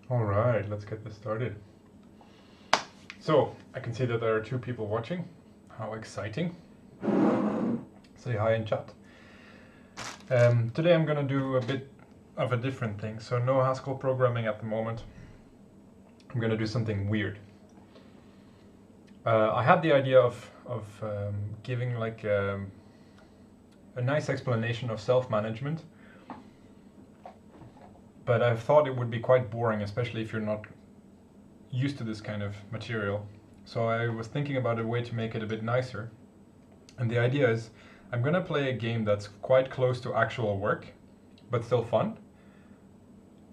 All right, let's get this started. So, I can see that there are 2 people watching. How exciting. Say hi in chat. Today I'm gonna do a bit of a different thing. So no Haskell programming at the moment. I'm gonna do something weird. I had the idea of giving like a nice explanation of self-management, but I thought it would be quite boring, especially if you're not used to this kind of material. So I was thinking about a way to make it a bit nicer. And the idea is I'm gonna play a game that's quite close to actual work, but still fun,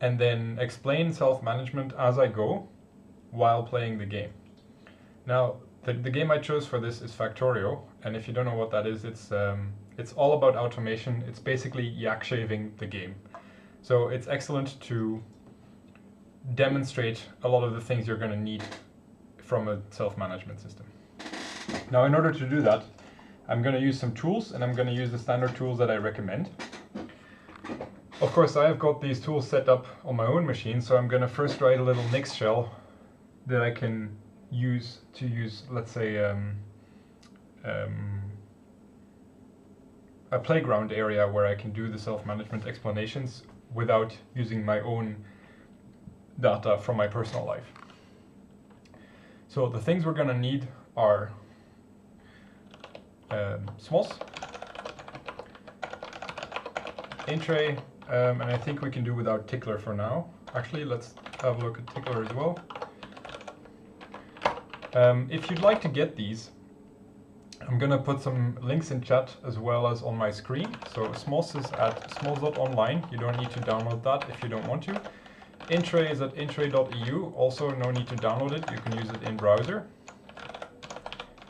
and then explain self-management as I go while playing the game. Now, the game I chose for this is Factorio, and if you don't know what that is, it's all about automation. It's basically yak shaving the game. So it's excellent to demonstrate a lot of the things you're going to need from a self-management system. Now, in order to do that, I'm going to use some tools, and I'm going to use the standard tools that I recommend. Of course, I have got these tools set up on my own machine, so I'm going to first write a little Nix shell that I can use, let's say, a playground area where I can do the self-management explanations without using my own data from my personal life. So the things we're going to need are SMOS, intray, and I think we can do without tickler for now. Actually, let's have a look at tickler as well. If you'd like to get these, I'm going to put some links in chat as well as on my screen. So SMOS is at smos.online. You don't need to download that if you don't want to. Intray is at intray.eu. Also, no need to download it. You can use it in browser.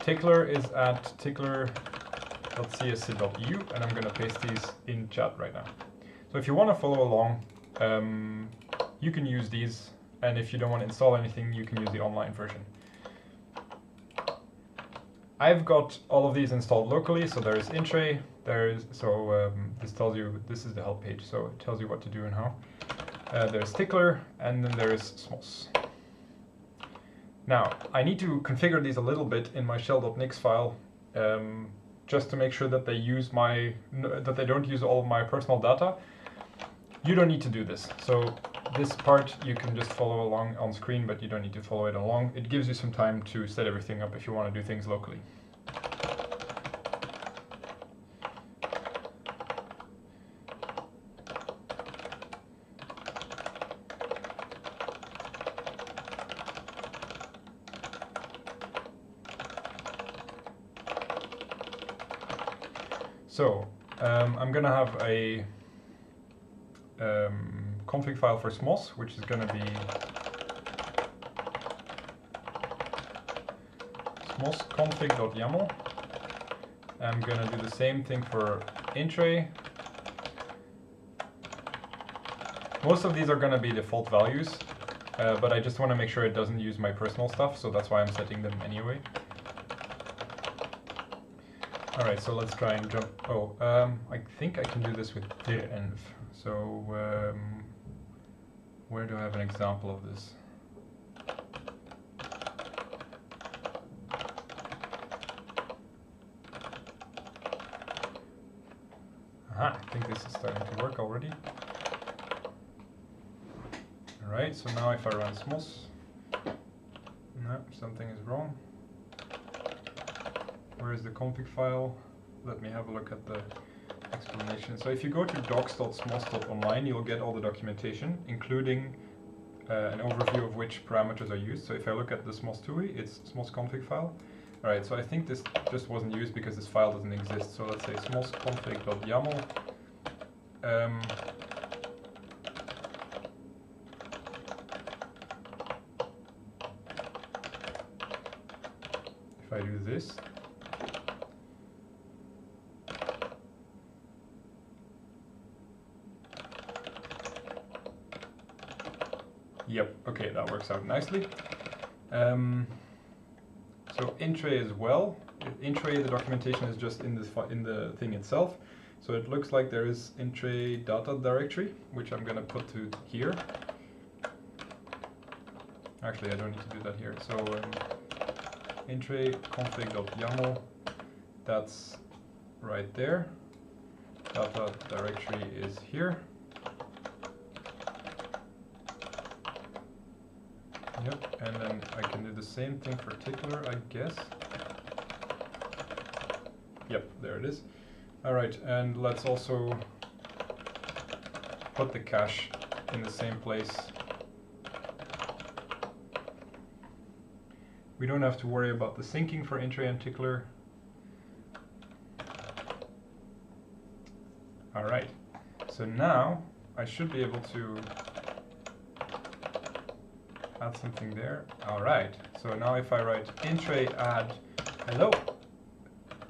Tickler is at tickler.csc.eu, and I'm going to paste these in chat right now. So if you want to follow along, you can use these, and if you don't want to install anything, you can use the online version. I've got all of these installed locally, so there is intray, this tells you, this is the help page, so it tells you what to do and how. There's tickler, and then there is SMOS. Now, I need to configure these a little bit in my shell.nix file, just to make sure that they don't use all of my personal data. You don't need to do this. So this part you can just follow along on screen, but you don't need to follow it along. It gives you some time to set everything up if you want to do things locally. So I'm going to have a config file for SMOS, which is going to be smosconfig.yaml. I'm going to do the same thing for intray. Most of these are going to be default values, but I just want to make sure it doesn't use my personal stuff, so that's why I'm setting them anyway. Alright, so let's try and jump. I think I can do this with direnv. So, where do I have an example of this? Aha, I think this is starting to work already. Alright, so now if I run SMOS, no, something is wrong. Where is the config file? Let me have a look at the explanation. So if you go to docs.smos.online, you'll get all the documentation, including an overview of which parameters are used. So if I look at the SMOS TUI, it's SMOS config file. Alright, so I think this just wasn't used because this file doesn't exist. So let's say smosconfig.yaml. If I do this, yep, okay, that works out nicely. So intray as well. Intray, the documentation is just in the thing itself. So it looks like there is intray data directory, which I'm going to put to here. Actually, I don't need to do that here. So intray config.yaml, that's right there. Data directory is here. Yep, and then I can do the same thing for tickler, I guess. Yep, there it is. All right, and let's also put the cache in the same place. We don't have to worry about the syncing for intray and tickler. All right, so now I should be able to add something there. All right, so now if I write intray add hello,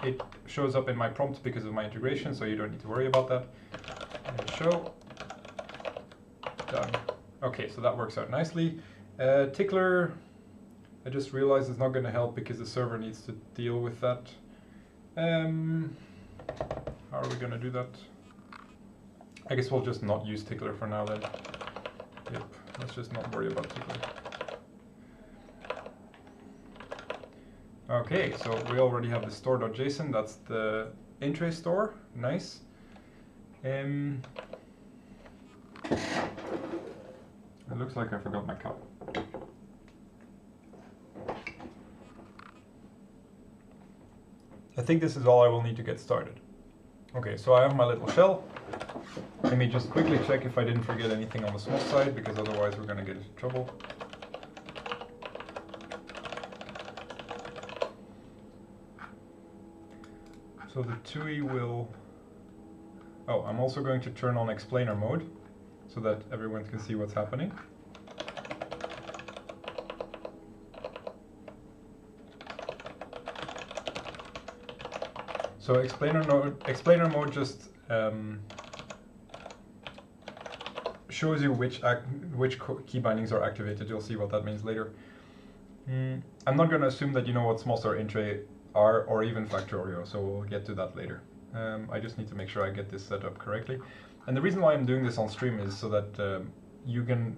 it shows up in my prompt because of my integration, so you don't need to worry about that. And show, done. Okay, so that works out nicely. Tickler, I just realized it's not going to help because the server needs to deal with that. How are we going to do that? I guess we'll just not use tickler for now then. Yep, let's just not worry about tickler. Okay, so we already have the store.json, that's the intray store, nice. It looks like I forgot my cup. I think this is all I will need to get started. Okay, so I have my little shell. Let me just quickly check if I didn't forget anything on the small side, because otherwise we're going to get into trouble. So the TUI will... Oh, I'm also going to turn on explainer mode so that everyone can see what's happening. So explainer mode just shows you which key bindings are activated. You'll see what that means later. I'm not going to assume that you know what small star intray are, or even Factorio, so we'll get to that later. I just need to make sure I get this set up correctly. And the reason why I'm doing this on stream is so that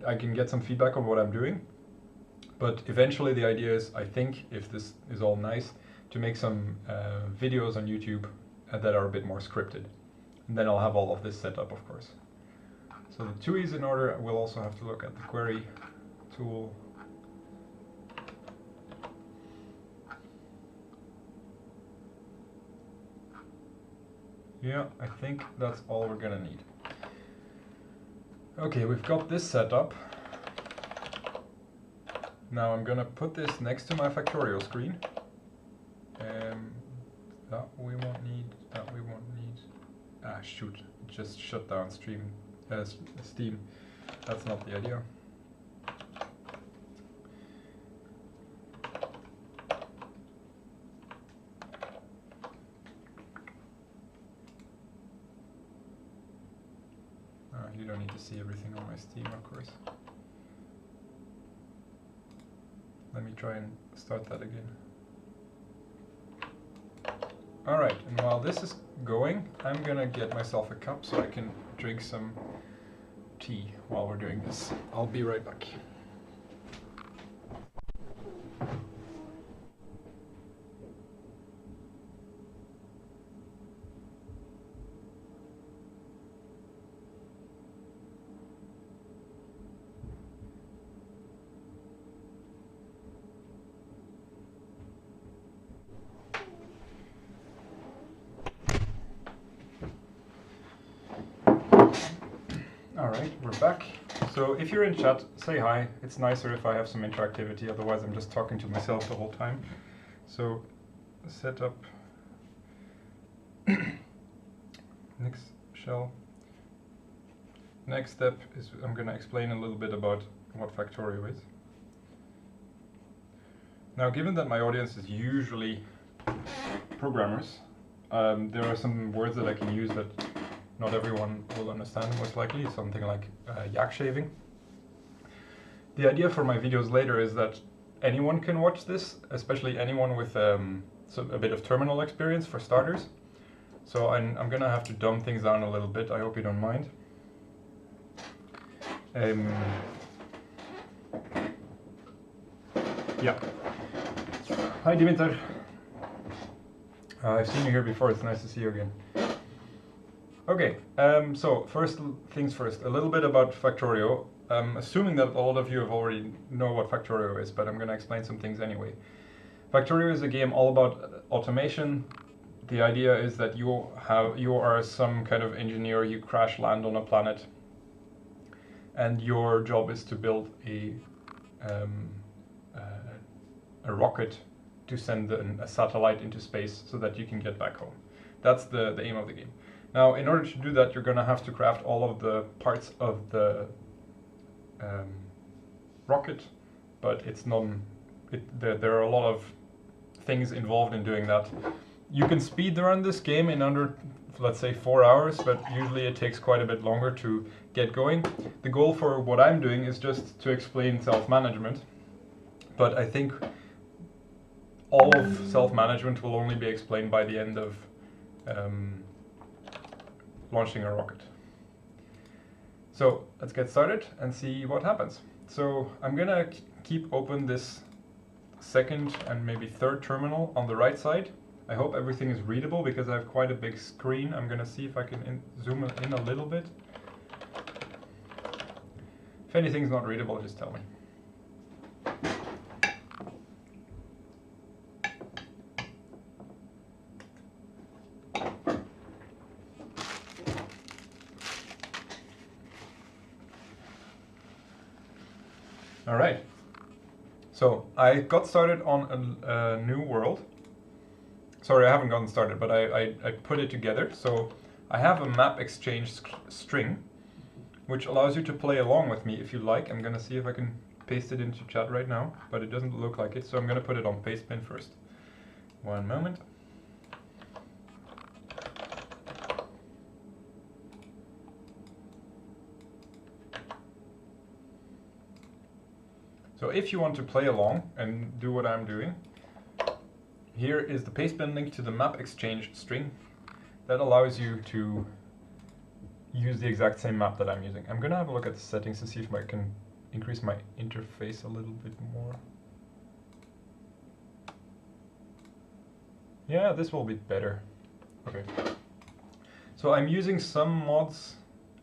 I can get some feedback on what I'm doing. But eventually the idea is, I think, if this is all nice, to make some videos on YouTube that are a bit more scripted. And then I'll have all of this set up, of course. So the TUI is in order. We'll also have to look at the query tool. Yeah, I think that's all we're gonna need. Okay, we've got this set up. Now I'm gonna put this next to my Factorio screen. That we won't need, that we won't need. Ah, shoot, it just shut down Steam. That's not the idea. You don't need to see everything on my Steam, of course. Let me try and start that again. Alright, and while this is going, I'm gonna get myself a cup so I can drink some tea while we're doing this. I'll be right back. Alright, we're back. So if you're in chat, say hi. It's nicer if I have some interactivity, otherwise I'm just talking to myself the whole time. So set up next shell. Next step is I'm going to explain a little bit about what Factorio is. Now, given that my audience is usually programmers, there are some words that I can use that not everyone will understand, most likely. Something like yak shaving. The idea for my videos later is that anyone can watch this, especially anyone with a bit of terminal experience for starters. So I'm gonna have to dumb things down a little bit. I hope you don't mind. Yeah. Hi, Dimitar. I've seen you here before. It's nice to see you again. Okay, so first things first, a little bit about Factorio. Assuming that a lot of you have already know what Factorio is, but I'm going to explain some things anyway. Factorio is a game all about automation. The idea is that you are some kind of engineer, you crash land on a planet, and your job is to build um, a rocket to send a satellite into space so that you can get back home. That's the aim of the game. Now, in order to do that, you're going to have to craft all of the parts of the rocket, but there are a lot of things involved in doing that. You can speed run this game in under, let's say, 4 hours, but usually it takes quite a bit longer to get going. The goal for what I'm doing is just to explain self-management, but I think all of self-management will only be explained by the end of launching a rocket. So let's get started and see what happens. So I'm gonna keep open this second and maybe third terminal on the right side. I hope everything is readable because I have quite a big screen. I'm gonna see if I can zoom in a little bit. If anything's not readable, just tell me. All right, so I got started on a new world. Sorry, I haven't gotten started, but I put it together. So I have a map exchange string, which allows you to play along with me if you like. I'm gonna see if I can paste it into chat right now, but it doesn't look like it, so I'm gonna put it on pastebin first. One moment. So if you want to play along and do what I'm doing, here is the pastebin link to the map exchange string that allows you to use the exact same map that I'm using. I'm gonna have a look at the settings to see if I can increase my interface a little bit more. Yeah, this will be better. Okay. So I'm using some mods,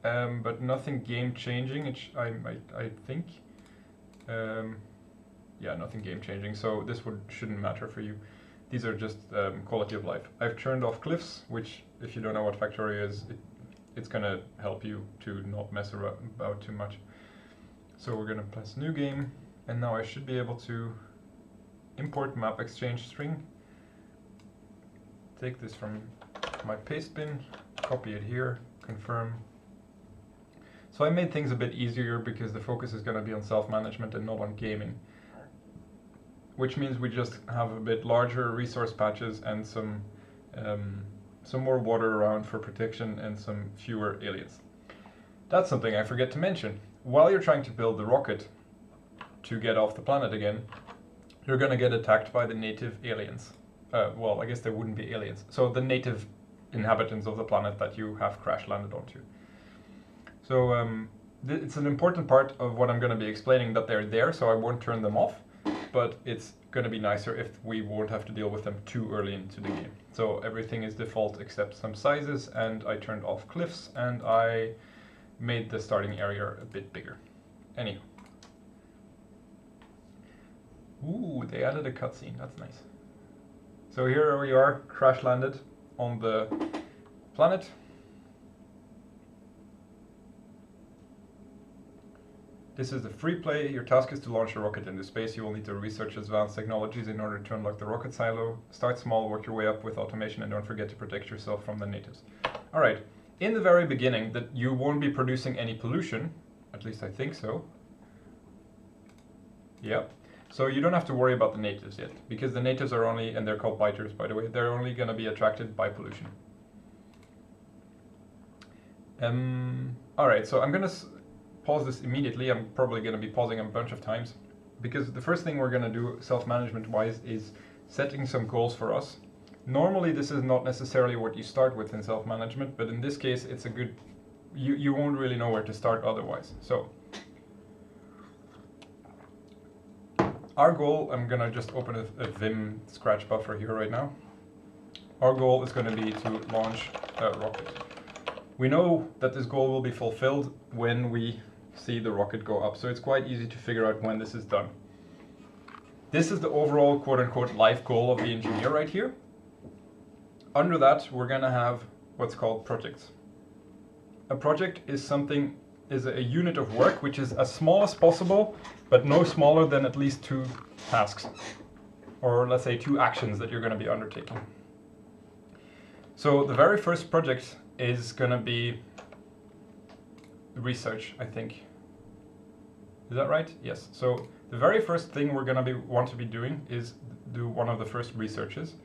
but nothing game changing, I think. Yeah, nothing game changing, so this shouldn't matter for you. These are just quality of life. I've turned off cliffs, which, if you don't know what Factorio is, it's gonna help you to not mess about too much. So we're gonna press new game, and now I should be able to import map exchange string. Take this from my pastebin, copy it here, confirm. So I made things a bit easier because the focus is going to be on self-management and not on gaming. Which means we just have a bit larger resource patches and some more water around for protection and some fewer aliens. That's something I forget to mention. While you're trying to build the rocket to get off the planet again, you're going to get attacked by the native aliens. Well, I guess they wouldn't be aliens. So the native inhabitants of the planet that you have crash landed onto. So it's an important part of what I'm going to be explaining, that they're there, so I won't turn them off, but it's going to be nicer if we won't have to deal with them too early into the game. So everything is default except some sizes, and I turned off cliffs, and I made the starting area a bit bigger. Anyway. Ooh, they added a cutscene, that's nice. So here we are, crash landed on the planet. This is the free play. Your task is to launch a rocket into space. You will need to research advanced technologies in order to unlock the rocket silo. Start small, work your way up with automation, and don't forget to protect yourself from the natives. Alright, in the very beginning, that you won't be producing any pollution. At least I think so. Yeah. So you don't have to worry about the natives yet, because the natives are only, and they're called biters by the way, they're only going to be attracted by pollution. Alright, so I'm going to pause this immediately. I'm probably going to be pausing a bunch of times, because the first thing we're going to do self-management wise is setting some goals for us. Normally this is not necessarily what you start with in self-management, but in this case it's a good, you won't really know where to start otherwise. So our goal, I'm gonna just open a Vim scratch buffer here right now. Our goal is gonna be to launch a rocket. We know that this goal will be fulfilled when we see the rocket go up, so it's quite easy to figure out when this is done. This is the overall quote-unquote life goal of the engineer right here. Under that, we're gonna have what's called projects. A project is a unit of work which is as small as possible, but no smaller than at least 2 tasks, or let's say 2 actions that you're gonna be undertaking. So the very first project is gonna be research, I think. Is that right? Yes. So the very first thing we're gonna want to be doing is do one of the first researches.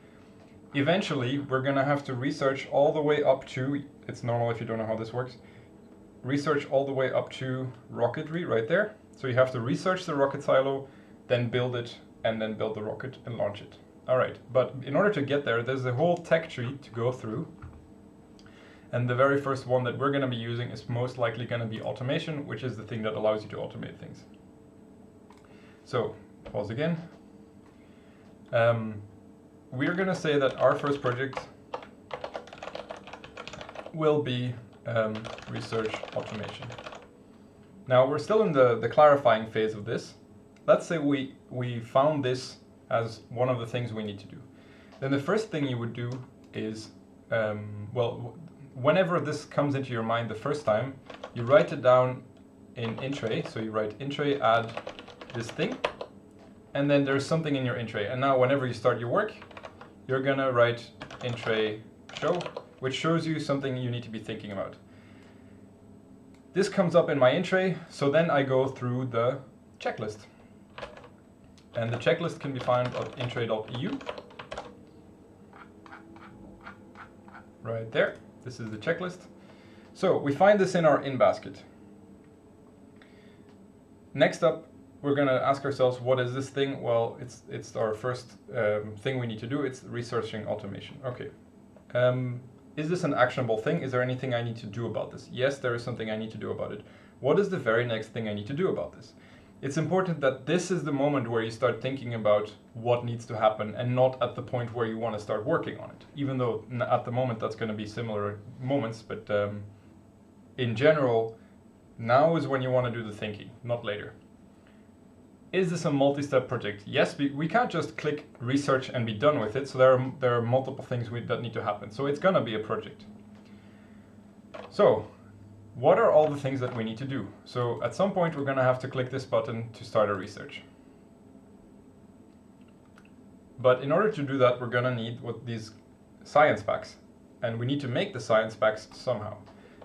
Eventually, we're gonna have to research all the way up to, it's normal if you don't know how this works, research all the way up to rocketry right there. So you have to research the rocket silo, then build it, and then build the rocket and launch it. All right, but in order to get there, there's a whole tech tree to go through. And the very first one that we're gonna be using is most likely gonna be automation, which is the thing that allows you to automate things. So, pause again. We're gonna say that our first project will be research automation. Now we're still in the clarifying phase of this. Let's say we found this as one of the things we need to do. Then the first thing you would do is, whenever this comes into your mind the first time, you write it down in in tray. So you write in tray add this thing, and then there's something in your in tray. And now whenever you start your work, you're gonna write in tray show, which shows you something you need to be thinking about. This comes up in my in tray, so then I go through the checklist. And the checklist can be found at intray.eu. Right there, this is the checklist. So we find this in our in basket. Next up, we're gonna ask ourselves, what is this thing? Well, it's our first thing we need to do. It's researching automation. Okay. Is this an actionable thing? Is there anything I need to do about this? Yes, there is something I need to do about it. What is the very next thing I need to do about this? It's important that this is the moment where you start thinking about what needs to happen and not at the point where you want to start working on it. Even though at the moment that's going to be similar moments, but in general, now is when you want to do the thinking, not later. Is this a multi-step project? Yes, we can't just click research and be done with it. So there are multiple things that need to happen. So it's gonna be a project. So what are all the things that we need to do? So at some point we're gonna have to click this button to start a research. But in order to do that, we're gonna need these science packs, and we need to make the science packs somehow.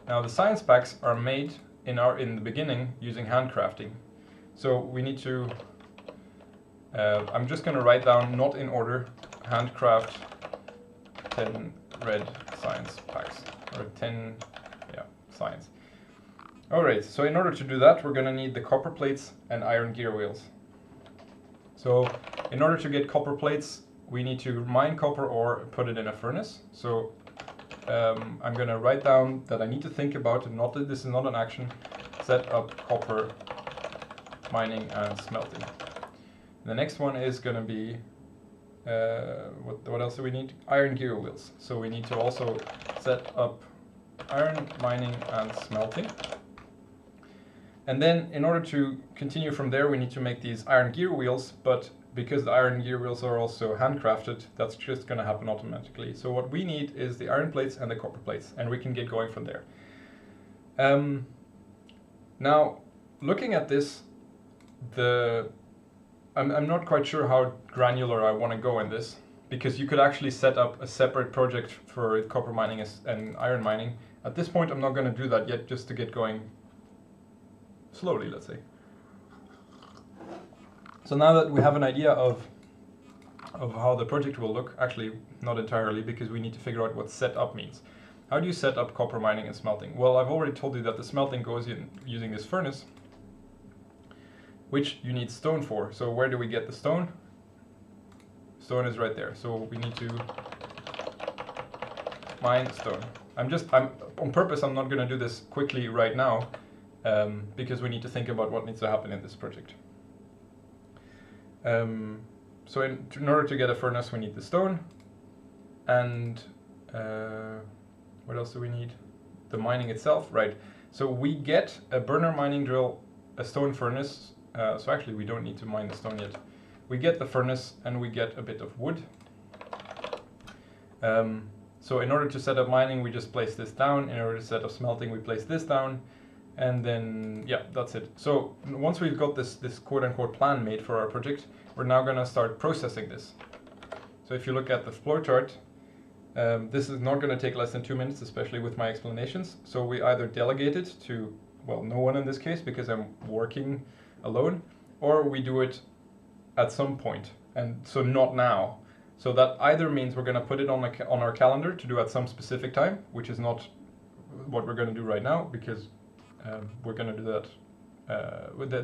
Now the science packs are made in the beginning using handcrafting. So we need to, I'm just going to write down, not in order, handcraft 10 red science packs, or 10, yeah, science. Alright, so in order to do that, we're going to need the copper plates and iron gear wheels. So in order to get copper plates, we need to mine copper ore and put it in a furnace. So I'm going to write down that I need to think about, this is not an action, set up copper mining and smelting. The next one is going to be, what else do we need? Iron gear wheels. So we need to also set up iron mining and smelting. And then in order to continue from there, we need to make these iron gear wheels, but because the iron gear wheels are also handcrafted, that's just going to happen automatically. So what we need is the iron plates and the copper plates, and we can get going from there. Now, looking at this, I'm not quite sure how granular I want to go in this, because you could actually set up a separate project for copper mining and iron mining. At this point, I'm not going to do that yet, just to get going slowly, let's say. So now that we have an idea of how the project will look, actually not entirely, because we need to figure out what set up means. How do you set up copper mining and smelting? Well, I've already told you that the smelting goes in using this furnace, which you need stone for. So where do we get the stone? Stone is right there. So we need to mine stone. I'm on purpose, I'm not going to do this quickly right now, because we need to think about what needs to happen in this project. So in order to get a furnace, we need the stone, and what else do we need? The mining itself, right? So we get a burner mining drill, a stone furnace. So actually, we don't need to mine the stone yet. We get the furnace, and we get a bit of wood. So in order to set up mining, we just place this down. In order to set up smelting, we place this down. And then, yeah, that's it. So once we've got this quote-unquote plan made for our project, we're now going to start processing this. So if you look at the flowchart, this is not going to take less than 2 minutes, especially with my explanations. So we either delegate it to, well, no one in this case, because I'm working alone, or we do it at some point, and so not now. So that either means we're going to put it on our calendar to do at some specific time, which is not what we're going to do right now, because we're going to do that.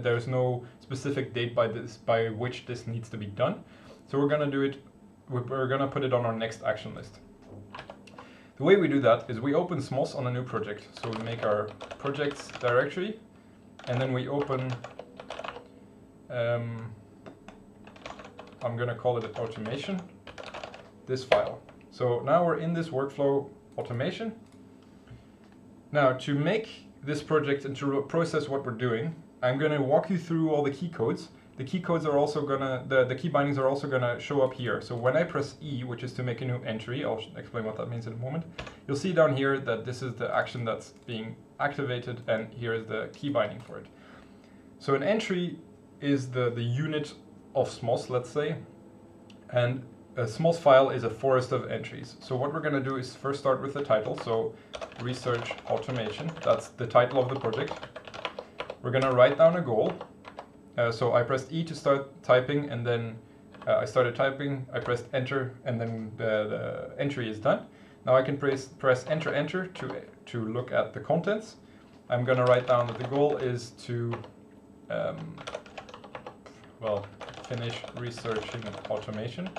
There's no specific date by which this needs to be done. So we're going to do it. We're going to put it on our next action list. The way we do that is we open SMOS on a new project. So we make our projects directory, and then we open. I'm going to call it automation. This file. So now we're in this workflow automation. Now to make this project and to process what we're doing, I'm going to walk you through all the key codes. The key codes are also going to, the key bindings are also going to show up here. So when I press E, which is to make a new entry, I'll explain what that means in a moment. You'll see down here that this is the action that's being activated, and here is the key binding for it. So an entry is the unit of SMOS, let's say, and a SMOS file is a forest of entries. So what we're going to do is first start with the title. So research automation, that's the title of the project. We're going to write down a goal. So I pressed E to start typing, and then I started typing, I pressed enter, and then the entry is done. Now I can press enter to look at the contents. I'm going to write down that the goal is to finish researching automation.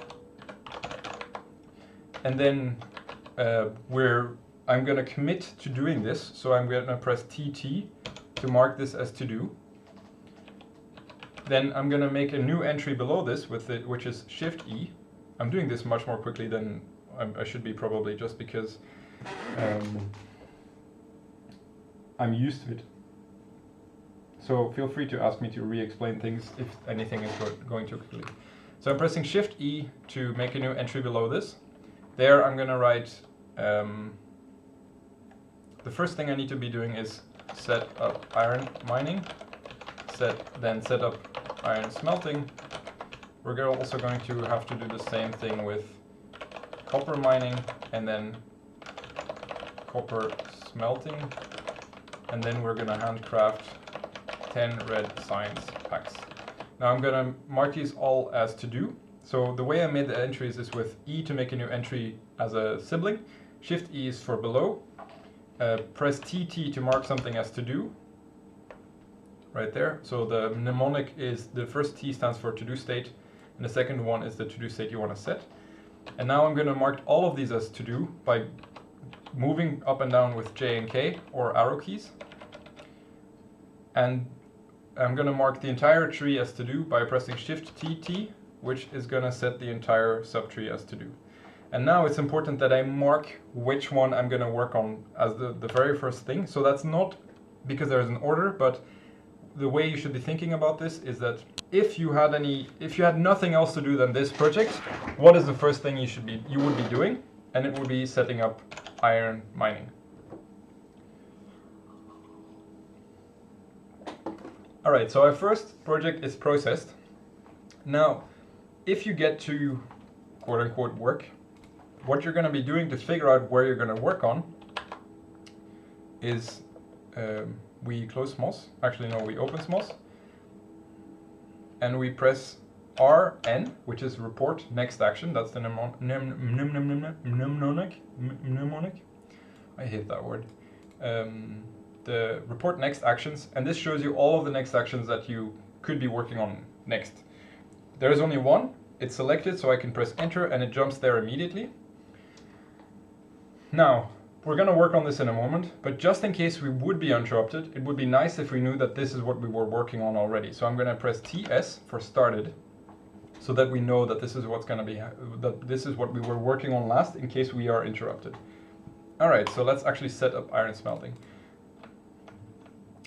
And then I'm going to commit to doing this, so I'm going to press TT to mark this as to do. Then I'm going to make a new entry below this which is Shift E. I'm doing this much more quickly than I should be, probably, just because I'm used to it. So feel free to ask me to re-explain things if anything is going too quickly. So I'm pressing Shift E to make a new entry below this. There I'm going to write, the first thing I need to be doing is set up iron mining, then set up iron smelting. We're also going to have to do the same thing with copper mining, and then copper smelting, and then we're going to handcraft 10 red science packs. Now I'm going to mark these all as to do. So the way I made the entries is with E to make a new entry as a sibling, Shift E is for below, press TT to mark something as to do, right there. So the mnemonic is, the first T stands for to do state, and the second one is the to do state you want to set. And now I'm going to mark all of these as to do by moving up and down with J and K or arrow keys. And I'm going to mark the entire tree as to do by pressing Shift TT, which is going to set the entire subtree as to do. And now it's important that I mark which one I'm going to work on as the very first thing. So that's not because there's an order, but the way you should be thinking about this is that if you had nothing else to do than this project, what is the first thing you would be doing? And it would be setting up iron mining. All right, so our first project is processed. Now, if you get to quote-unquote work, what you're going to be doing to figure out where you're going to work on is we close SMOS. Actually, no, we open SMOS. And we press RN, which is report next action. That's the mnemonic. I hate that word. The report next actions, and this shows you all of the next actions that you could be working on next. There is only one. It's selected, so I can press enter and it jumps there immediately. Now, we're going to work on this in a moment, but just in case we would be interrupted, it would be nice if we knew that this is what we were working on already. So I'm going to press TS for started. so that we know that this is what's going to be, that this is what we were working on last in case we are interrupted. All right, so let's actually set up iron smelting.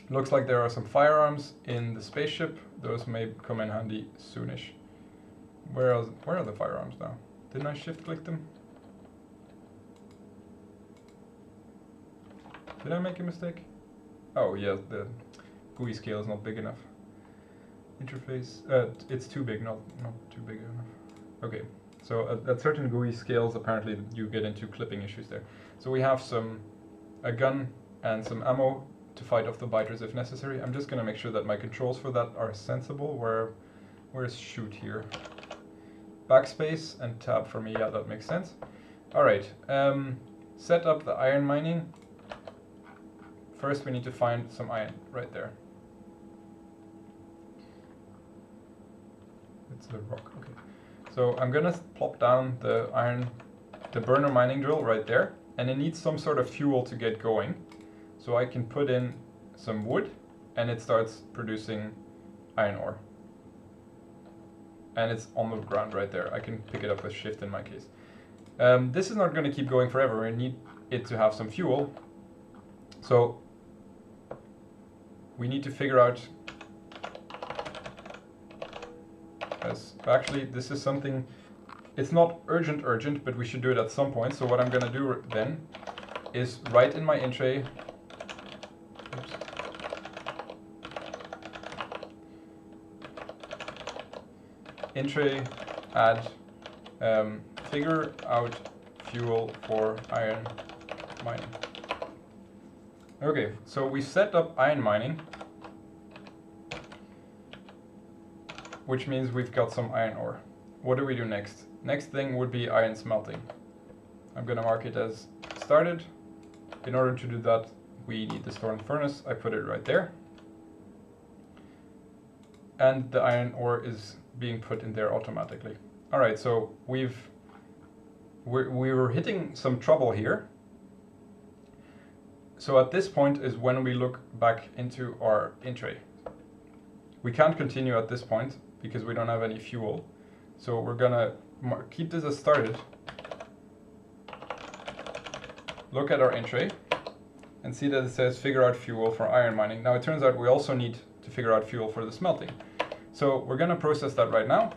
Looks like there are some firearms in the spaceship. Those may come in handy soonish. Where are the firearms now? Didn't I shift click them? Did I make a mistake? Oh yeah, the GUI scale is not big enough. Interface, it's too big, not too big enough. Okay, so at certain GUI scales, apparently you get into clipping issues there. So we have a gun and some ammo to fight off the biters if necessary. I'm just gonna make sure that my controls for that are sensible. Where's shoot here? Backspace and tab for me, yeah, that makes sense. All right, set up the iron mining. First we need to find some iron right there. It's a rock, okay. So I'm gonna plop down the burner mining drill right there, and it needs some sort of fuel to get going. So I can put in some wood and it starts producing iron ore. And it's on the ground right there. I can pick it up with shift in my case. This is not going to keep going forever. I need it to have some fuel. So we need to figure out, actually this is something, it's not urgent, but we should do it at some point. So what I'm going to do then is write in my in tray, in tray add figure out fuel for iron mining. Okay, so we set up iron mining, which means we've got some iron ore. What do we do next? Next thing would be iron smelting. I'm gonna mark it as started. In order to do that, we need the storm furnace. I put it right there. And the iron ore is being put in there automatically. All right, so we were hitting some trouble here. So at this point is when we look back into our in tray. We can't continue at this point because we don't have any fuel. So we're gonna keep this as started. Look at our in tray and see that it says figure out fuel for iron mining. Now it turns out we also need to figure out fuel for the smelting. So we're gonna process that right now.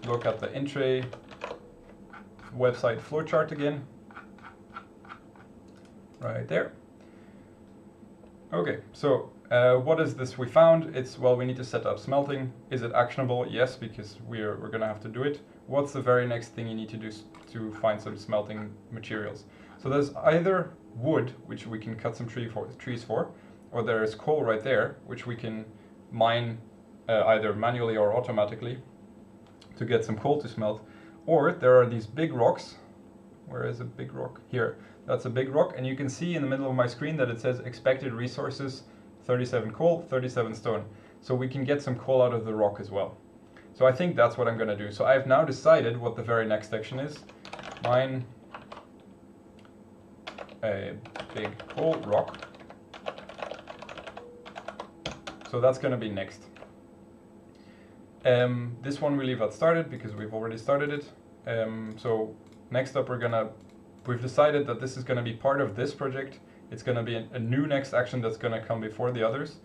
Look at the in tray website flowchart again. Right there. Okay, so what is this we found? It's, well, we need to set up smelting. Is it actionable? Yes, because we're gonna have to do it. What's the very next thing you need to do to find some smelting materials? So there's either wood, which we can cut some trees for, or there's coal right there, which we can mine either manually or automatically to get some coal to smelt. Or there are these big rocks. Where is a big rock? Here. That's a big rock, and you can see in the middle of my screen that it says expected resources 37 coal, 37 stone. So we can get some coal out of the rock as well. So I think that's what I'm going to do. So I've now decided what the very next section is. Mine a big coal rock. So that's going to be next. This one we leave at started because we've already started it. So next up we've decided that this is going to be part of this project. It's going to be a new next action that's going to come before the others,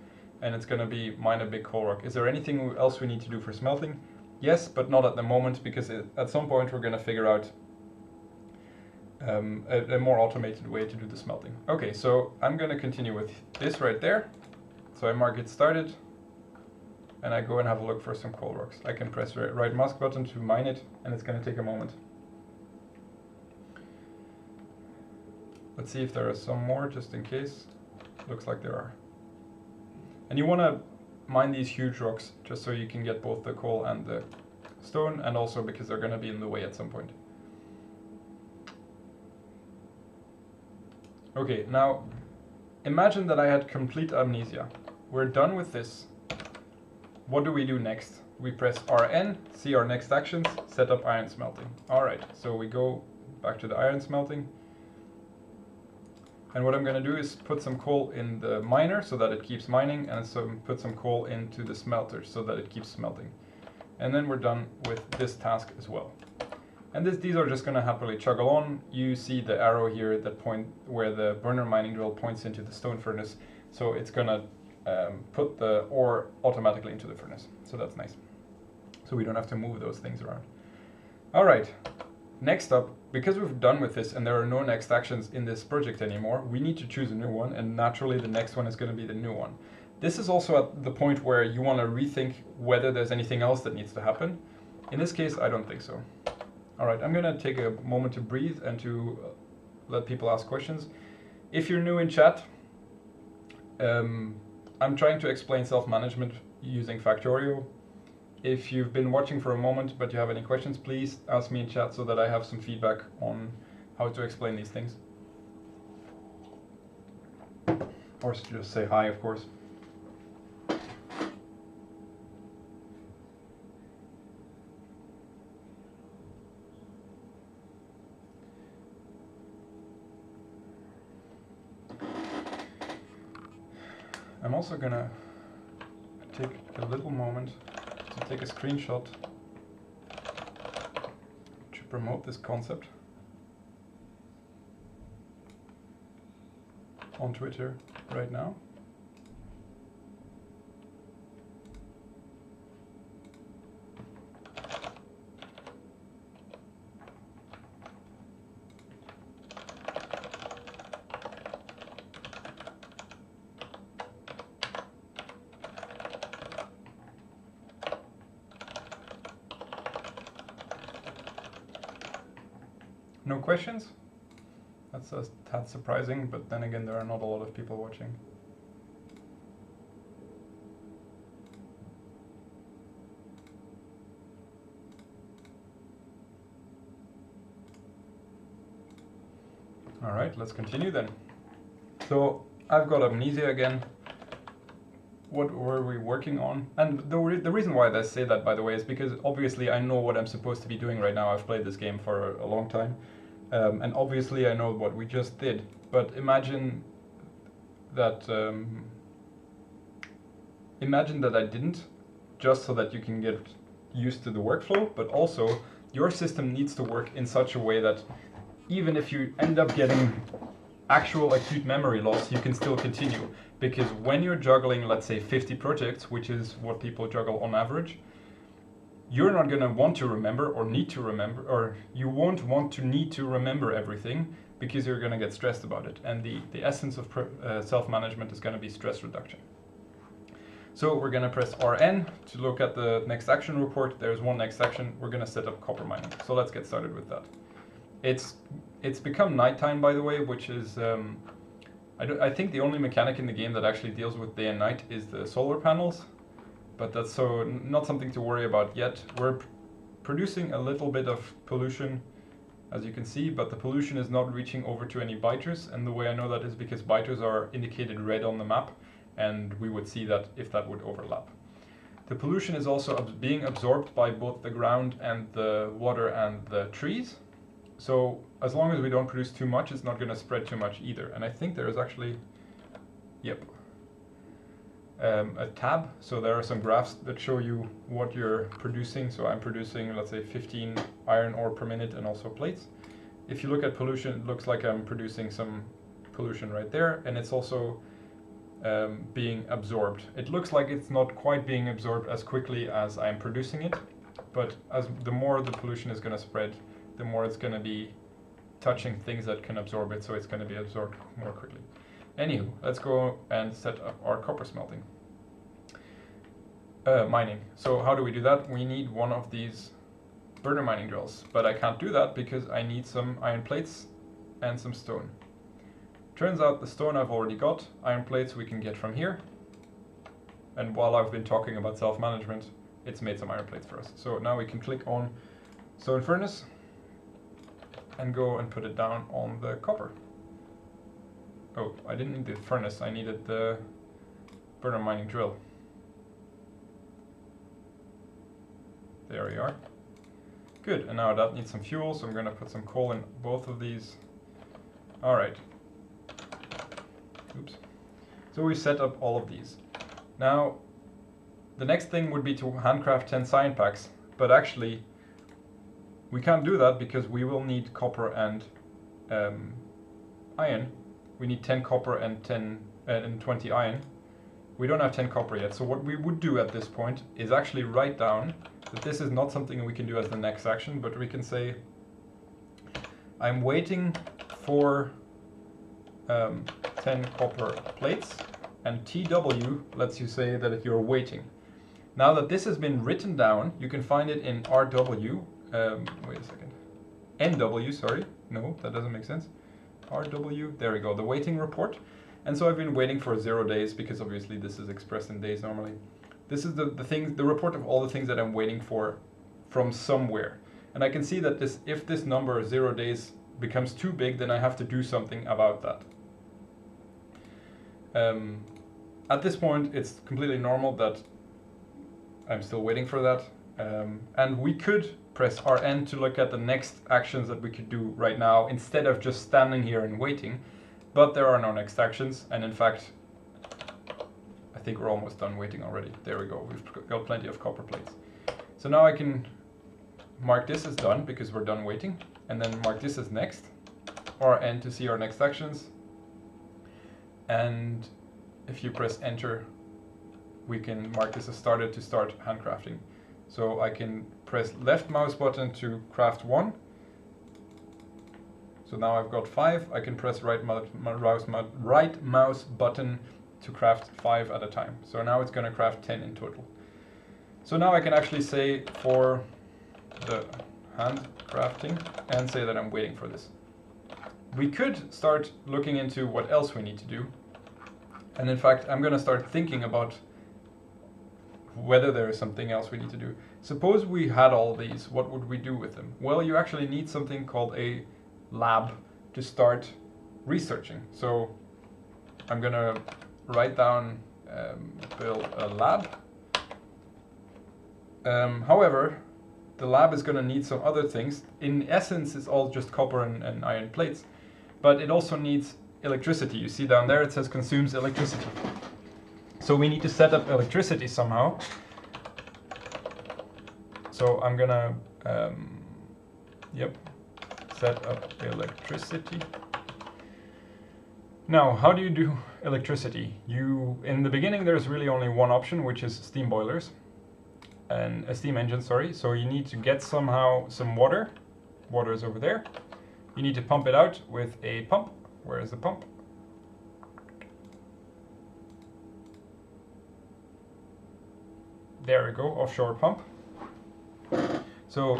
and it's going to be mine a big coal rock. Is there anything else we need to do for smelting? Yes, but not at the moment, because at some point we're going to figure out a more automated way to do the smelting. Okay, so I'm going to continue with this right there. So I mark it started, and I go and have a look for some coal rocks. I can press the right mouse button to mine it, and it's going to take a moment. Let's see if there are some more, just in case. Looks like there are. And you want to mine these huge rocks, just so you can get both the coal and the stone, and also because they're going to be in the way at some point. Okay, now imagine that I had complete amnesia. We're done with this. What do we do next? We press RN, see our next actions, set up iron smelting. Alright, so we go back to the iron smelting. And what I'm going to do is put some coal in the miner so that it keeps mining, and put some coal into the smelter so that it keeps smelting. And then we're done with this task as well. And these are just going to happily chuggle on. You see the arrow here that point where the burner mining drill points into the stone furnace. So it's going to put the ore automatically into the furnace. So that's nice. So we don't have to move those things around. All right. Next up, because we've done with this and there are no next actions in this project anymore, we need to choose a new one, and naturally the next one is going to be the new one. This is also at the point where you want to rethink whether there's anything else that needs to happen. In this case, I don't think so. All right, I'm going to take a moment to breathe and to let people ask questions. If you're new in chat, I'm trying to explain self-management using Factorio. If you've been watching for a moment but you have any questions, please ask me in chat so that I have some feedback on how to explain these things. Or just say hi, of course. I'm also gonna take a little moment to take a screenshot to promote this concept on Twitter right now. No questions? That's a tad surprising, but then again, there are not a lot of people watching. All right, let's continue then. So I've got amnesia again. What were we working on? And the reason why I say that, by the way, is because obviously I know what I'm supposed to be doing right now. I've played this game for a long time. And obviously I know what we just did. But imagine that I didn't, just so that you can get used to the workflow, but also your system needs to work in such a way that even if you end up getting actual acute memory loss, you can still continue. Because when you're juggling, let's say 50 projects, which is what people juggle on average, you're not going to want to remember or need to remember, or you won't want to need to remember everything because you're going to get stressed about it. And the essence of self-management is going to be stress reduction. So we're going to press RN to look at the next action report. There's one next action. We're going to set up copper mining. So let's get started with that. It's become nighttime, by the way, which is I think the only mechanic in the game that actually deals with day and night is the solar panels, but that's so not something to worry about yet. We're producing a little bit of pollution, as you can see, but the pollution is not reaching over to any biters, and the way I know that is because biters are indicated red on the map, and we would see that if that would overlap. The pollution is also being absorbed by both the ground and the water and the trees. So as long as we don't produce too much, it's not going to spread too much either. And I think there is actually, yep, a tab. So there are some graphs that show you what you're producing. So I'm producing, let's say, 15 iron ore per minute and also plates. If you look at pollution, it looks like I'm producing some pollution right there. And it's also being absorbed. It looks like it's not quite being absorbed as quickly as I'm producing it. But as the more the pollution is going to spread, the more it's going to be touching things that can absorb it, so it's going to be absorbed more quickly. Anywho, let's go and set up our copper smelting. Mining. So how do we do that? We need one of these burner mining drills, but I can't do that because I need some iron plates and some stone. Turns out the stone I've already got, iron plates we can get from here, and while I've been talking about self-management, it's made some iron plates for us. So now we can click on stone furnace and go and put it down on the copper. Oh, I didn't need the furnace, I needed the burner mining drill. There we are. Good, and now that needs some fuel, so I'm going to put some coal in both of these. Alright. Oops. So we set up all of these. Now, the next thing would be to handcraft 10 cyan packs, but actually we can't do that because we will need copper and iron. We need 10 copper and 20 iron. We don't have 10 copper yet, so what we would do at this point is actually write down that this is not something we can do as the next action, but we can say I'm waiting for 10 copper plates, and TW lets you say that you're waiting. Now that this has been written down, you can find it in RW, wait a second, NW, sorry, no, that doesn't make sense. RW, there we go, the waiting report. And so I've been waiting for 0 days because obviously this is expressed in days normally. This is the report of all the things that I'm waiting for from somewhere. And I can see that if this number 0 days becomes too big, then I have to do something about that. At this point, it's completely normal that I'm still waiting for that. And we could press RN to look at the next actions that we could do right now instead of just standing here and waiting. But there are no next actions, and in fact, I think we're almost done waiting already. There we go, we've got plenty of copper plates. So now I can mark this as done because we're done waiting, and then mark this as next, RN to see our next actions. And if you press enter, we can mark this as started to start handcrafting. So I can press left mouse button to craft 1. So now I've got 5, I can press right mouse button to craft 5 at a time. So now it's going to craft 10 in total. So now I can actually say for the handcrafting and say that I'm waiting for this. We could start looking into what else we need to do. And in fact, I'm going to start thinking about whether there is something else we need to do. Suppose we had all these, what would we do with them? Well, you actually need something called a lab to start researching. So I'm gonna write down build a lab. However, the lab is gonna need some other things. In essence, it's all just copper and iron plates, but it also needs electricity. You see down there it says consumes electricity. So we need to set up electricity somehow. So I'm gonna set up electricity. Now, how do you do electricity? In the beginning, there's really only one option, which is steam boilers and a steam engine, sorry. So you need to get somehow some water. Water is over there. You need to pump it out with a pump. Where is the pump? There we go, offshore pump. So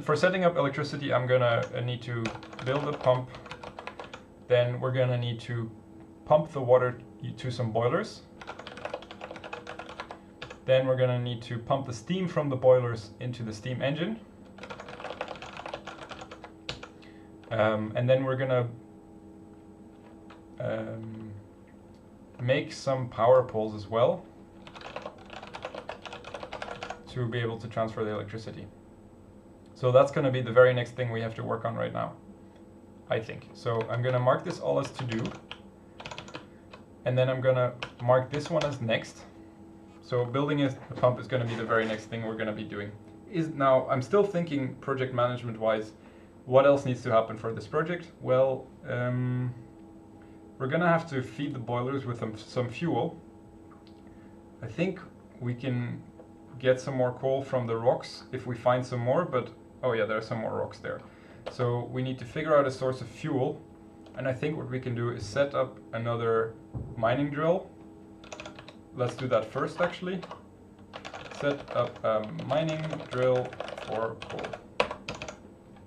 for setting up electricity, I'm gonna need to build a pump. Then we're gonna need to pump the water to some boilers. Then we're gonna need to pump the steam from the boilers into the steam engine. And then we're gonna make some power poles as well to be able to transfer the electricity. So that's going to be the very next thing we have to work on right now, I think. So I'm going to mark this all as to do, and then I'm going to mark this one as next. So building a pump is going to be the very next thing we're going to be doing. Now I'm still thinking project management wise, what else needs to happen for this project? Well, we're going to have to feed the boilers with some fuel. I think we can get some more coal from the rocks if we find some more, but oh yeah, there are some more rocks there. So we need to figure out a source of fuel, and I think what we can do is set up another mining drill. Let's do that first actually. Set up a mining drill for coal.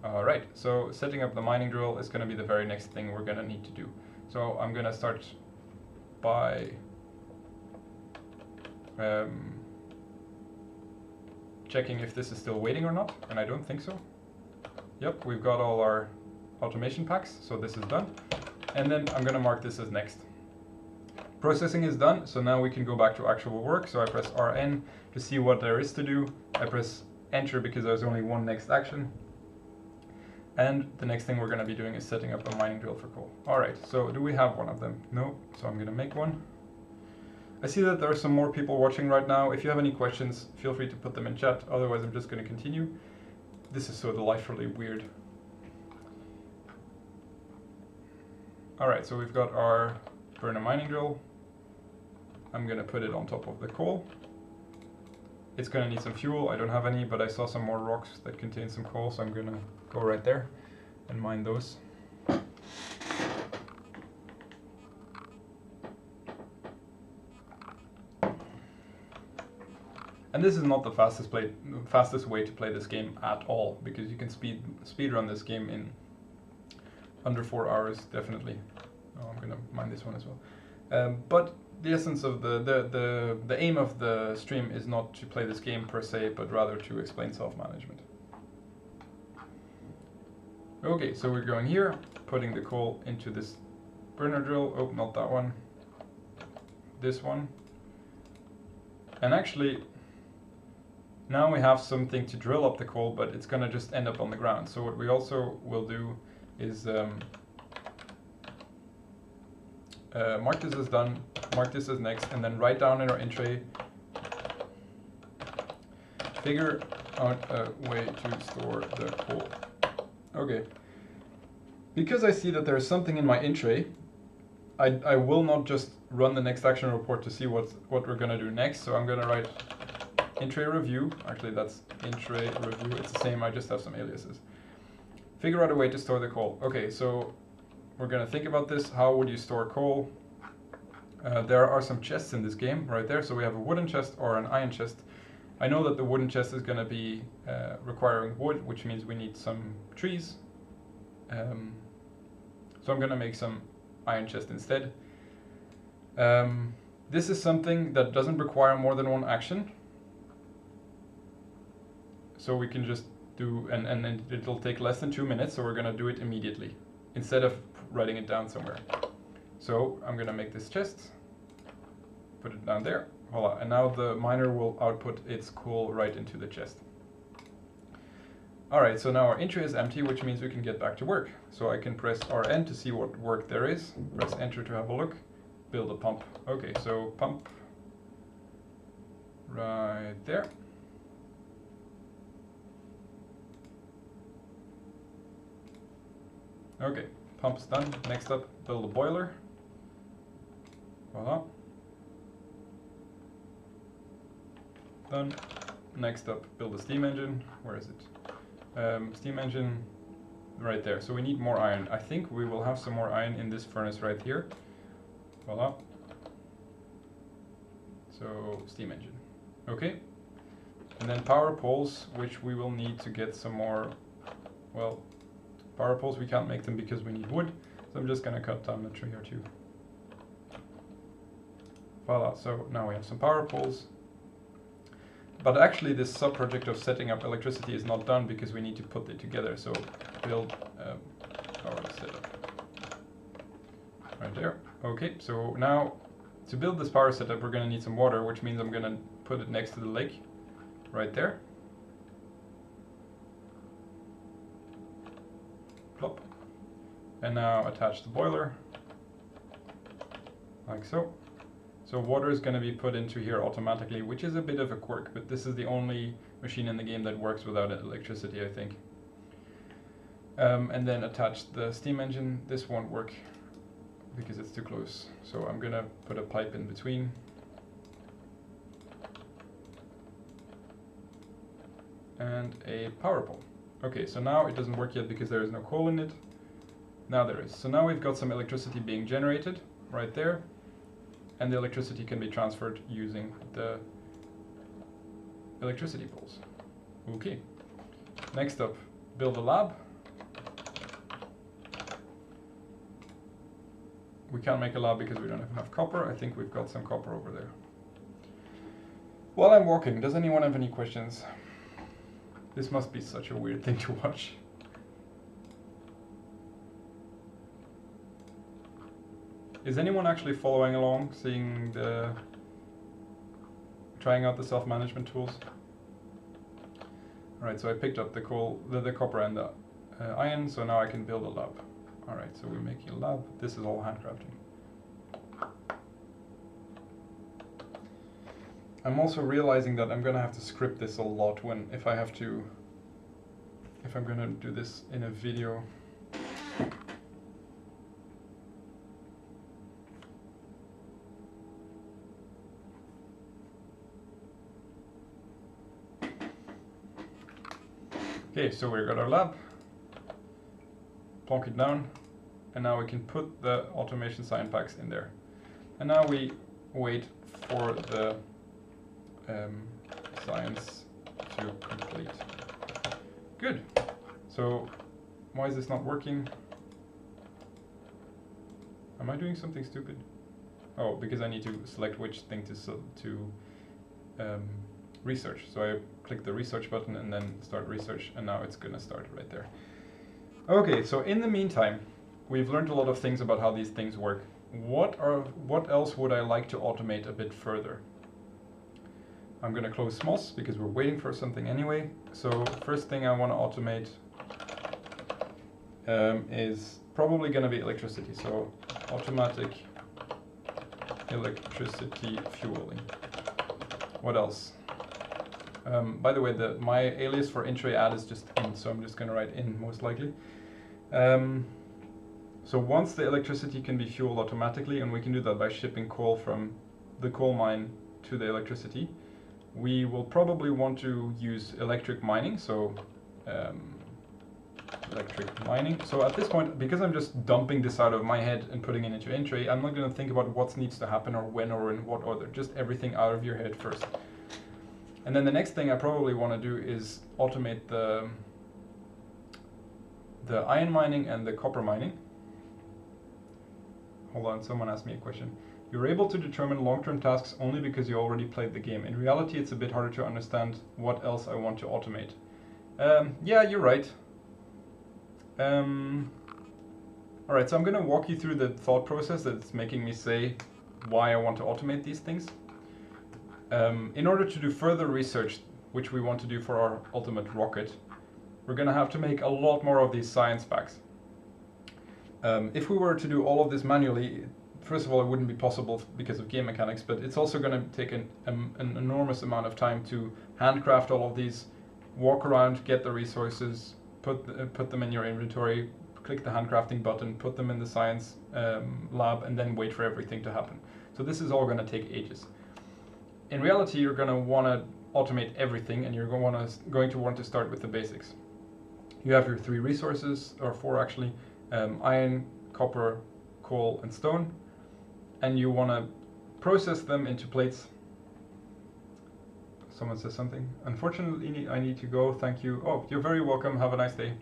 Alright, so setting up the mining drill is going to be the very next thing we're going to need to do. So I'm going to start by checking if this is still waiting or not, and I don't think so. Yep, we've got all our automation packs, so this is done. And then I'm going to mark this as next. Processing is done, so now we can go back to actual work. So I press RN to see what there is to do. I press enter because there's only one next action. And the next thing we're going to be doing is setting up a mining drill for coal. Alright, so do we have one of them? No, so I'm going to make one. I see that there are some more people watching right now. If you have any questions, feel free to put them in chat. Otherwise, I'm just going to continue. This is so delightfully weird. Alright, so we've got our burner mining drill. I'm going to put it on top of the coal. It's going to need some fuel. I don't have any, but I saw some more rocks that contain some coal, so I'm going to go right there and mine those. And this is not the fastest way to play this game at all, because you can speed run this game in under 4 hours, definitely. Oh, I'm gonna mine this one as well. But the essence of the aim of the stream is not to play this game per se, but rather to explain self-management. Okay, so we're going here, putting the coal into this burner drill. Oh, not that one. This one. And actually, now we have something to drill up the coal, but it's gonna just end up on the ground. So what we also will do is mark this as done, mark this as next, and then write down in our in tray, figure out a way to store the coal. Okay. Because I see that there's something in my in tray, I will not just run the next action report to see what we're gonna do next. So I'm gonna write in tray review. Actually, that's in tray review. It's the same. I just have some aliases. Figure out a way to store the coal. Okay, so we're gonna think about this. How would you store coal? There are some chests in this game right there. So we have a wooden chest or an iron chest. I know that the wooden chest is gonna be requiring wood, which means we need some trees. So I'm gonna make some iron chest instead. This is something that doesn't require more than one action. So we can just do, and it'll take less than 2 minutes, so we're gonna do it immediately, instead of writing it down somewhere. So I'm gonna make this chest, put it down there, voila, and now the miner will output its coal right into the chest. Alright, so now our in tray is empty, which means we can get back to work. So I can press RN to see what work there is, press enter to have a look, build a pump. Okay, so pump right there. Okay, pump's done. Next up, build a boiler. Voila. Done. Next up, build a steam engine. Where is it? Steam engine right there. So we need more iron. I think we will have some more iron in this furnace right here. Voila. So steam engine. Okay. And then power poles, which we will need to get some more, well, power poles, we can't make them because we need wood, so I'm just gonna cut down a tree or two. Voila, so now we have some power poles. But actually this sub-project of setting up electricity is not done because we need to put it together, so build power setup. Right there. Okay, so now to build this power setup we're gonna need some water, which means I'm gonna put it next to the lake, right there. Plop. And now attach the boiler, like so. So water is going to be put into here automatically, which is a bit of a quirk, but this is the only machine in the game that works without electricity, I think. And then attach the steam engine. This won't work because it's too close. So I'm going to put a pipe in between. And a power pole. Okay, so now it doesn't work yet because there is no coal in it. Now there is. So now we've got some electricity being generated right there. And the electricity can be transferred using the electricity poles. Okay. Next up, build a lab. We can't make a lab because we don't have enough copper. I think we've got some copper over there. While I'm walking, does anyone have any questions? This must be such a weird thing to watch. Is anyone actually following along, seeing the, trying out the self-management tools? Alright, so I picked up the coal, the copper and the iron, so now I can build a lab. Alright, so we're making a lab. This is all handcrafting. I'm also realizing that I'm gonna have to script this a lot if I'm gonna do this in a video. Okay, so we've got our lab, plonk it down, and now we can put the automation science packs in there. And now we wait for the science to complete. Good. So why is this not working? Am I doing something stupid? Oh, because I need to select which thing to research. So I click the research button and then start research, and now it's gonna start right there. Okay, so in the meantime, we've learned a lot of things about how these things work. What else would I like to automate a bit further? I'm gonna close SMOS because we're waiting for something anyway. So first thing I want to automate is probably gonna be electricity. So automatic electricity fueling. What else? By the way, my alias for intray add is just in, so I'm just gonna write in most likely. So once the electricity can be fueled automatically, and we can do that by shipping coal from the coal mine to the electricity, we will probably want to use electric mining. So electric mining. So at this point, because I'm just dumping this out of my head and putting it into intray, I'm not going to think about what needs to happen or when or in what order. Just everything out of your head first. And then the next thing I probably want to do is automate the iron mining and the copper mining. Hold on, someone asked me a question. You're able to determine long-term tasks only because you already played the game. In reality, it's a bit harder to understand what else I want to automate. Yeah, you're right. Alright, so I'm going to walk you through the thought process that's making me say why I want to automate these things. In order to do further research, which we want to do for our ultimate rocket, we're going to have to make a lot more of these science packs. If we were to do all of this manually, first of all, it wouldn't be possible because of game mechanics, but it's also going to take an enormous amount of time to handcraft all of these, walk around, get the resources, put them in your inventory, click the handcrafting button, put them in the science lab, and then wait for everything to happen. So this is all going to take ages. In reality, you're going to want to automate everything, and you're going to want to start with the basics. You have your 3 resources, or 4 actually, iron, copper, coal, and stone, and you want to process them into plates. Someone says something. Unfortunately, I need to go. Thank you. Oh, you're very welcome. Have a nice day.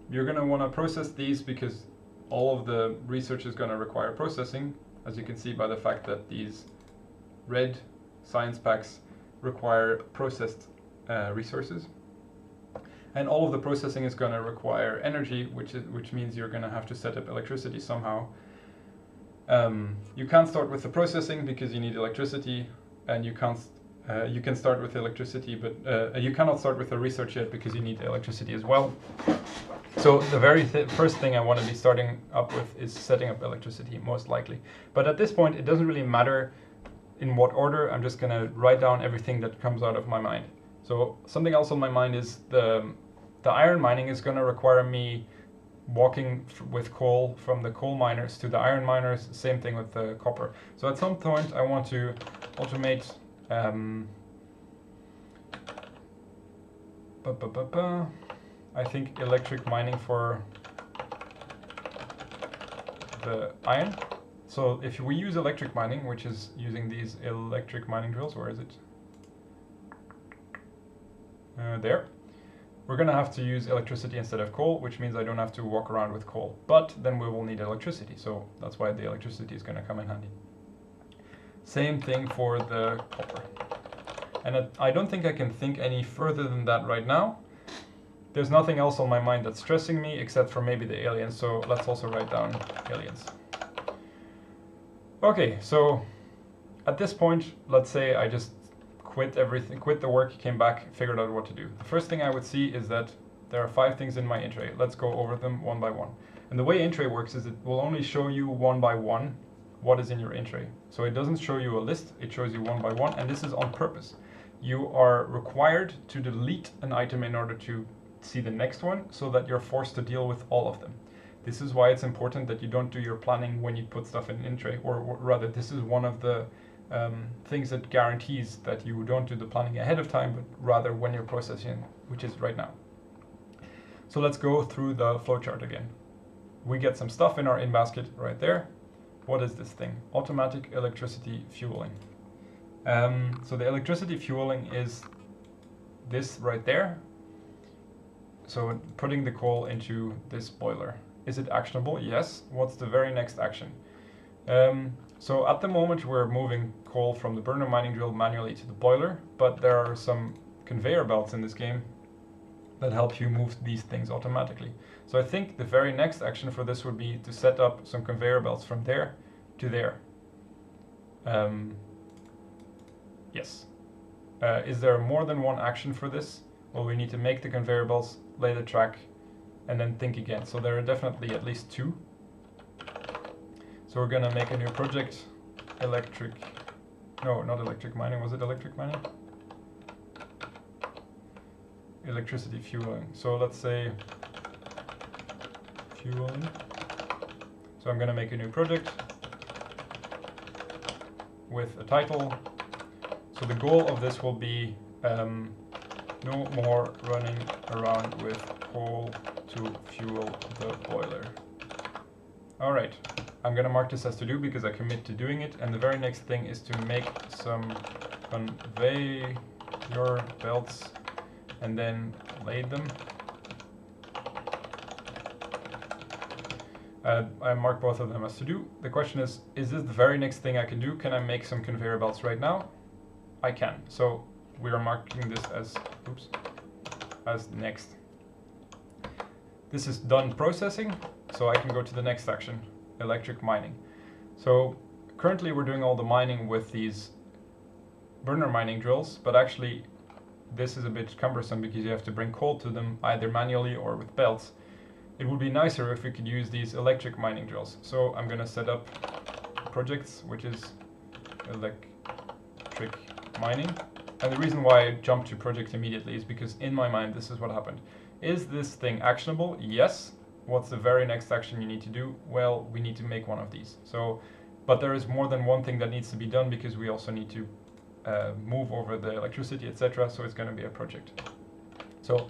You're going to want to process these because all of the research is going to require processing, as you can see by the fact that these red science packs require processed resources. And all of the processing is going to require energy, which means you're going to have to set up electricity somehow. You can't start with the processing because you need electricity, and you can start with electricity, but you cannot start with the research yet because you need electricity as well. So the very first thing I want to be starting up with is setting up electricity, most likely. But at this point, it doesn't really matter in what order. I'm just going to write down everything that comes out of my mind. So something else on my mind is the iron mining is going to require me walking with coal from the coal miners to the iron miners. Same thing with the copper. So at some point I want to automate I think electric mining for the iron. So if we use electric mining, which is using these electric mining drills, where is it? There. We're going to have to use electricity instead of coal, which means I don't have to walk around with coal. But then we will need electricity, so that's why the electricity is going to come in handy. Same thing for the copper. And I don't think I can think any further than that right now. There's nothing else on my mind that's stressing me except for maybe the aliens, so let's also write down aliens. Okay, so at this point, let's say I just quit everything, quit the work, came back, figured out what to do. The first thing I would see is that there are 5 things in my intray. Let's go over them one by one. And the way intray works is it will only show you one by one what is in your in tray. So it doesn't show you a list, it shows you one by one, and this is on purpose. You are required to delete an item in order to see the next one, so that you're forced to deal with all of them. This is why it's important that you don't do your planning when you put stuff in tray, or rather, this is one of the things that guarantees that you don't do the planning ahead of time, but rather when you're processing, which is right now. So let's go through the flowchart again. We get some stuff in our in basket right there. What is this thing? Automatic electricity fueling. So the electricity fueling is this right there. So putting the coal into this boiler. Is it actionable? Yes. What's the very next action? So at the moment we're moving coal from the burner mining drill manually to the boiler, but there are some conveyor belts in this game that help you move these things automatically. So I think the very next action for this would be to set up some conveyor belts from there to there. Yes. Is there more than one action for this? Well, we need to make the conveyor belts, lay the track, and then think again. So there are definitely at least two. So we're gonna make a new project, no, not electric mining, was it electric mining? Electricity fueling. So let's say fueling. So I'm gonna make a new project with a title. So the goal of this will be no more running around with coal to fuel the boiler. All right, I'm gonna mark this as to do because I commit to doing it. And the very next thing is to make some conveyor belts and then lay them. I mark both of them as to do. The question is this the very next thing I can do? Can I make some conveyor belts right now? I can. So we are marking this as, as next. This is done processing, so I can go to the next action, electric mining. So currently we're doing all the mining with these burner mining drills, but actually this is a bit cumbersome because you have to bring coal to them either manually or with belts. It would be nicer if we could use these electric mining drills. So I'm going to set up projects, which is electric mining. And the reason why I jumped to project immediately is because in my mind this is what happened. Is this thing actionable? Yes. What's the very next action you need to do? Well, we need to make one of these. So, but there is more than one thing that needs to be done because we also need to move over the electricity, etc. So it's going to be a project. So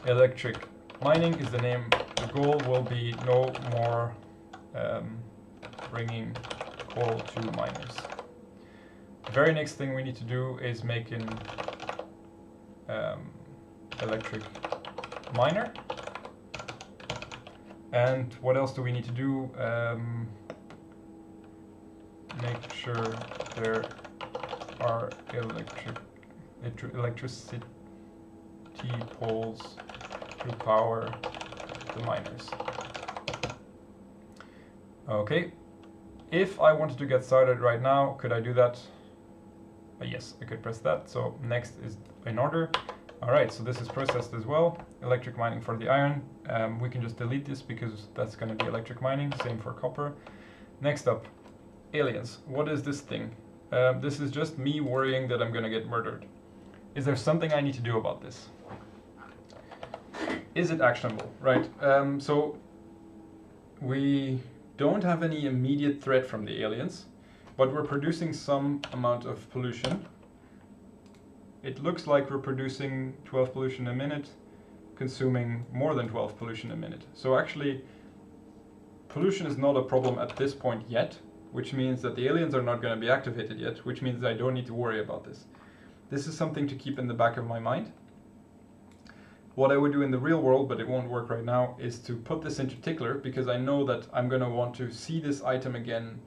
electric mining is the name. The goal will be no more bringing coal to miners. The very next thing we need to do is make an electric miner. And what else do we need to do? Make sure there are electricity poles to power the miners. Okay, if I wanted to get started right now, could I do that? Yes, I could press that. So next is in order. All right, so this is processed as well. Electric mining for the iron. We can just delete this because that's going to be electric mining. Same for copper. Next up, aliens. What is this thing? This is just me worrying that I'm going to get murdered. Is there something I need to do about this? Is it actionable? Right. So we don't have any immediate threat from the aliens, but we're producing some amount of pollution. It looks like we're producing 12 pollution a minute, consuming more than 12 pollution a minute. So actually, pollution is not a problem at this point yet, which means that the aliens are not going to be activated yet, which means I don't need to worry about this. This is something to keep in the back of my mind. What I would do in the real world, but it won't work right now, is to put this into tickler, because I know that I'm going to want to see this item again,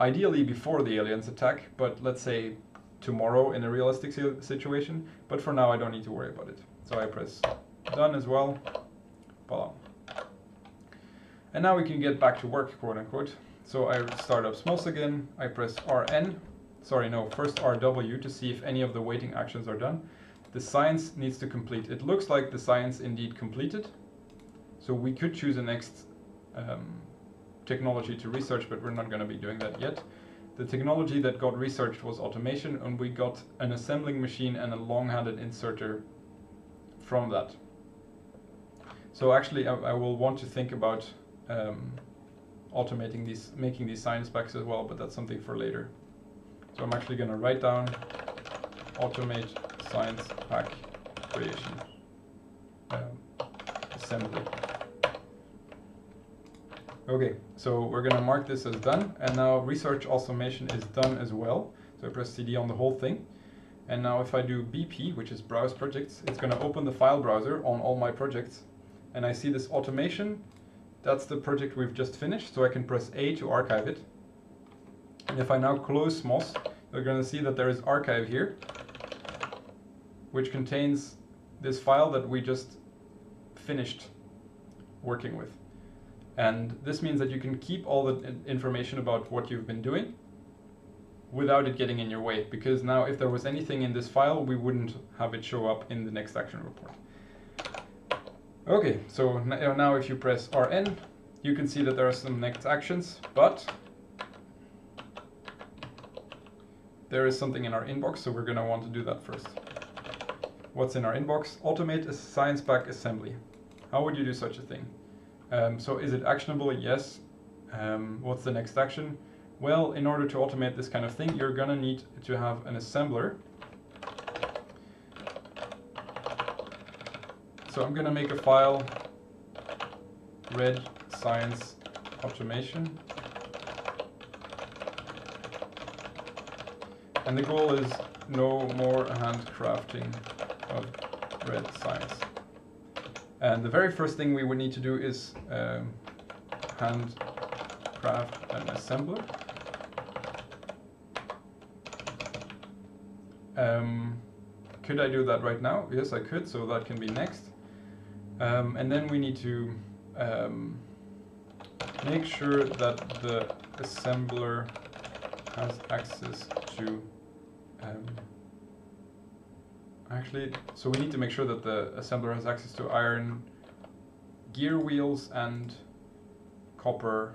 ideally before the aliens attack, but let's say tomorrow in a realistic situation. But for now I don't need to worry about it. So I press done as well. Voila. And now we can get back to work, quote unquote. So I start up Smols again, I press RN, first RW to see if any of the waiting actions are done. The science needs to complete. It looks like the science indeed completed. So we could choose a next technology to research, but we're not going to be doing that yet. The technology that got researched was automation, and we got an assembling machine and a long-handed inserter from that. So actually I will want to think about automating these, making these science packs as well, but that's something for later. So I'm actually going to write down automate science pack creation assembly. Okay, so we're going to mark this as done, and now research automation is done as well. So I press CD on the whole thing, and now if I do BP, which is browse projects, it's going to open the file browser on all my projects, and I see this automation. That's the project we've just finished, so I can press A to archive it. And if I now close SMOS, you're going to see that there is archive here, which contains this file that we just finished working with. And this means that you can keep all the information about what you've been doing without it getting in your way, because now if there was anything in this file, we wouldn't have it show up in the next action report. Okay, so now if you press RN, you can see that there are some next actions, but there is something in our inbox, so we're going to want to do that first. What's in our inbox? Automate a science pack assembly. How would you do such a thing? So is it actionable? Yes. What's the next action? Well, in order to automate this kind of thing, you're going to need to have an assembler. So I'm going to make a file, red science automation. And the goal is no more handcrafting of red science. And the very first thing we would need to do is handcraft an assembler. Could I do that right now? Yes, I could, so that can be next. And then we need to make sure that the assembler has access to so we need to make sure that the assembler has access to iron gear wheels and copper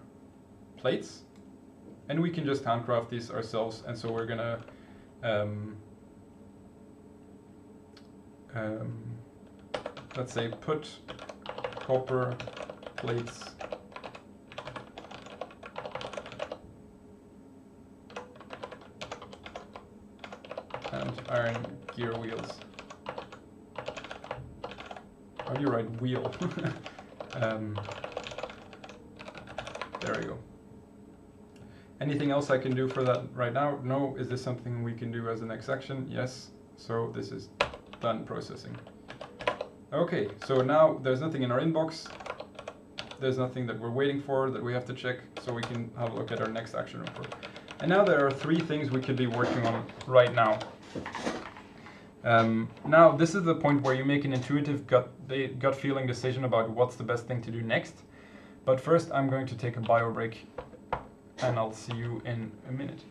plates, and we can just handcraft these ourselves. And so we're gonna let's say put copper plates and iron gear wheels. How do you write wheel? There we go. Anything else I can do for that right now? No. Is this something we can do as the next action? Yes. So this is done processing. Okay, so now there's nothing in our inbox. There's nothing that we're waiting for that we have to check, so we can have a look at our next action report. And now there are 3 things we could be working on right now. Now this is the point where you make an intuitive gut feeling decision about what's the best thing to do next. But first I'm going to take a bio break, and I'll see you in a minute.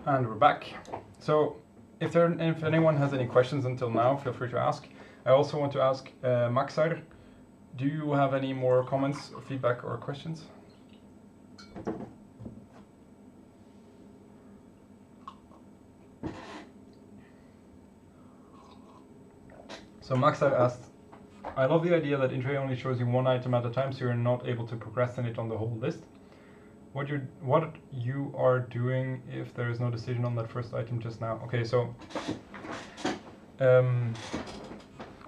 And we're back. So if anyone has any questions until now, feel free to ask. I also want to ask Maxar, do you have any more comments, feedback, or questions? So Maxar asked, I love the idea that Intray only shows you one item at a time, so you're not able to procrastinate on the whole list. What you are doing if there is no decision on that first item just now? Okay, so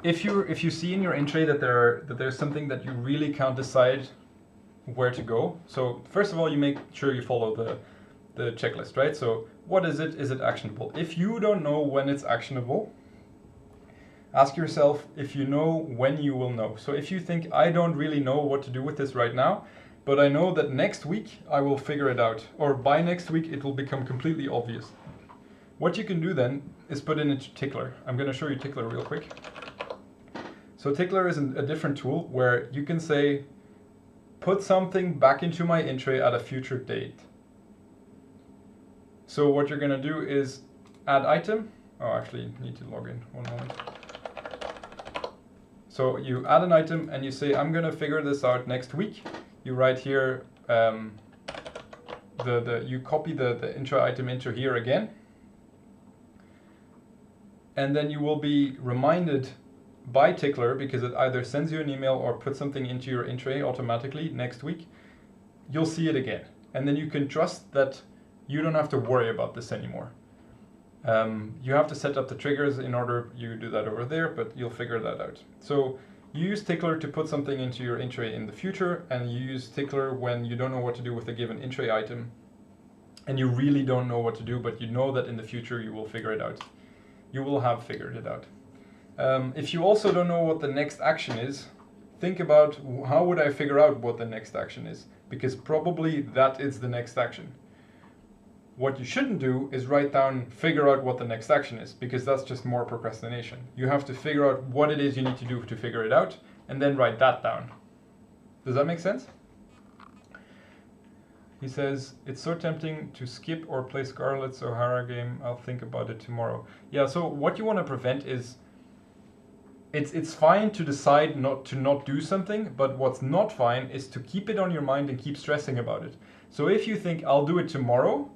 if you see in your Intray that there's something that you really can't decide where to go. So first of all, you make sure you follow the checklist, right? So what is it? Is it actionable? If you don't know when it's actionable, ask yourself if you know when you will know. So if you think, I don't really know what to do with this right now, but I know that next week I will figure it out, or by next week it will become completely obvious. What you can do then is put in a tickler. I'm going to show you tickler real quick. So tickler is a different tool where you can say, put something back into my Intray at a future date. So what you're going to do is add item. Oh, actually need to log in, one moment. So you add an item and you say, I'm going to figure this out next week. You write here, you copy the intro item into here again. And then you will be reminded by Tickler, because it either sends you an email or puts something into your Intray automatically next week. You'll see it again. And then you can trust that you don't have to worry about this anymore. You have to set up the triggers in order you do that over there, but you'll figure that out. So you use Tickler to put something into your Intray in the future, and you use Tickler when you don't know what to do with a given Intray item, and you really don't know what to do, but you know that in the future you will figure it out. You will have figured it out. If you also don't know what the next action is, think about how would I figure out what the next action is, because probably that is the next action. What you shouldn't do is write down, figure out what the next action is, because that's just more procrastination. You have to figure out what it is you need to do to figure it out, and then write that down. Does that make sense? He says, it's so tempting to skip or play Scarlett's O'Hara game. I'll think about it tomorrow. Yeah, so what you want to prevent is, it's fine to decide not to do something, but what's not fine is to keep it on your mind and keep stressing about it. So if you think, I'll do it tomorrow,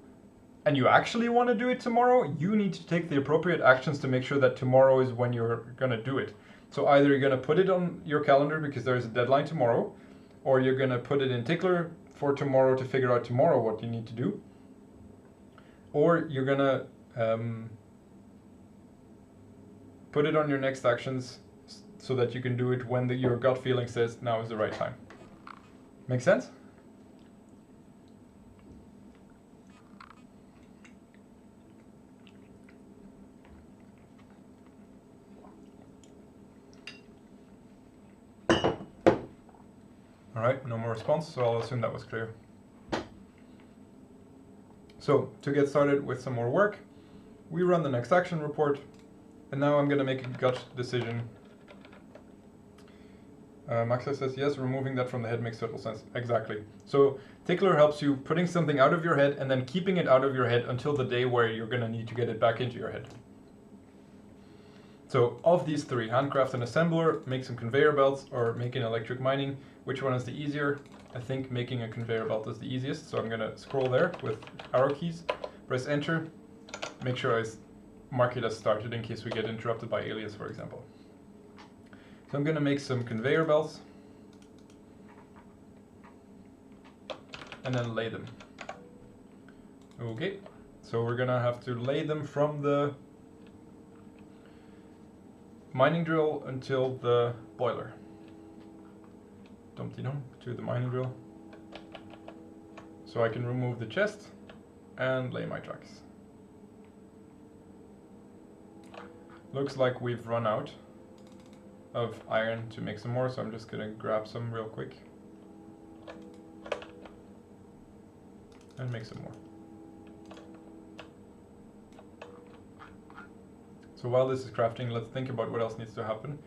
and you actually want to do it tomorrow, you need to take the appropriate actions to make sure that tomorrow is when you're going to do it. So either you're going to put it on your calendar because there is a deadline tomorrow, or you're going to put it in Tickler for tomorrow to figure out tomorrow what you need to do, or you're going to put it on your next actions so that you can do it when your gut feeling says now is the right time. Make sense? All right, no more response, so I'll assume that was clear. So, to get started with some more work, we run the next action report, and now I'm going to make a gut decision. Maxa says, yes, removing that from the head makes total sense. Exactly. So, Tickler helps you putting something out of your head and then keeping it out of your head until the day where you're going to need to get it back into your head. So, of these three, handcraft and assembler, make some conveyor belts, or make an electric mining, which one is the easier? I think making a conveyor belt is the easiest, so I'm going to scroll there with arrow keys, press enter, make sure I mark it as started in case we get interrupted by alias, for example. So I'm going to make some conveyor belts, and then lay them. Okay, so we're going to have to lay them from the mining drill until the boiler. Dumpty-dum to the mining drill. So I can remove the chest and lay my tracks. Looks like we've run out of iron to make some more, so I'm just gonna grab some real quick and make some more. So while this is crafting, let's think about what else needs to happen.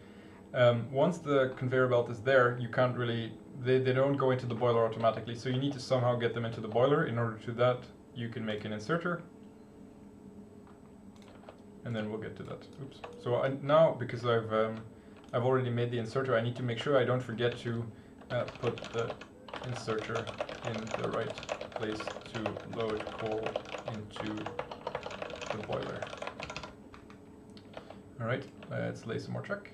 Once the conveyor belt is there, you can't really, they don't go into the boiler automatically, so you need to somehow get them into the boiler. In order to do that, you can make an inserter. and then we'll get to that. Oops. So now, because I've already made the inserter, I need to make sure I don't forget to put the inserter in the right place to load coal into the boiler. Alright, let's lay some more track.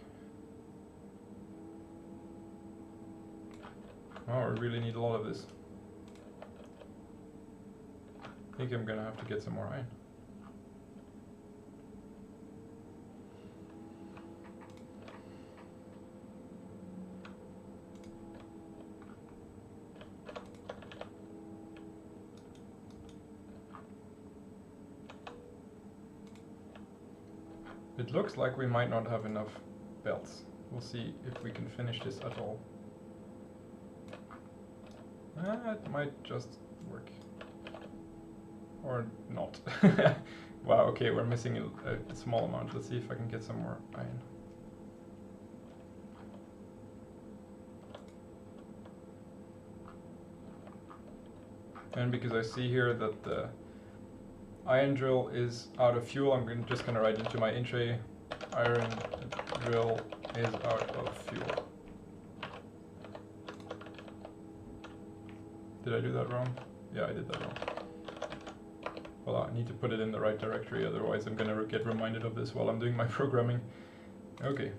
Oh, I really need a lot of this. I think I'm gonna have to get some more iron. It looks like we might not have enough belts. We'll see if we can finish this at all. It might just work. Or not. Wow, okay, we're missing a small amount. Let's see if I can get some more iron. And because I see here that the iron drill is out of fuel, I'm just going to write into my int tray, iron drill is out of fuel. Did I do that wrong? Yeah, I did that wrong. Well, I need to put it in the right directory, otherwise I'm going to get reminded of this while I'm doing my programming. Okay.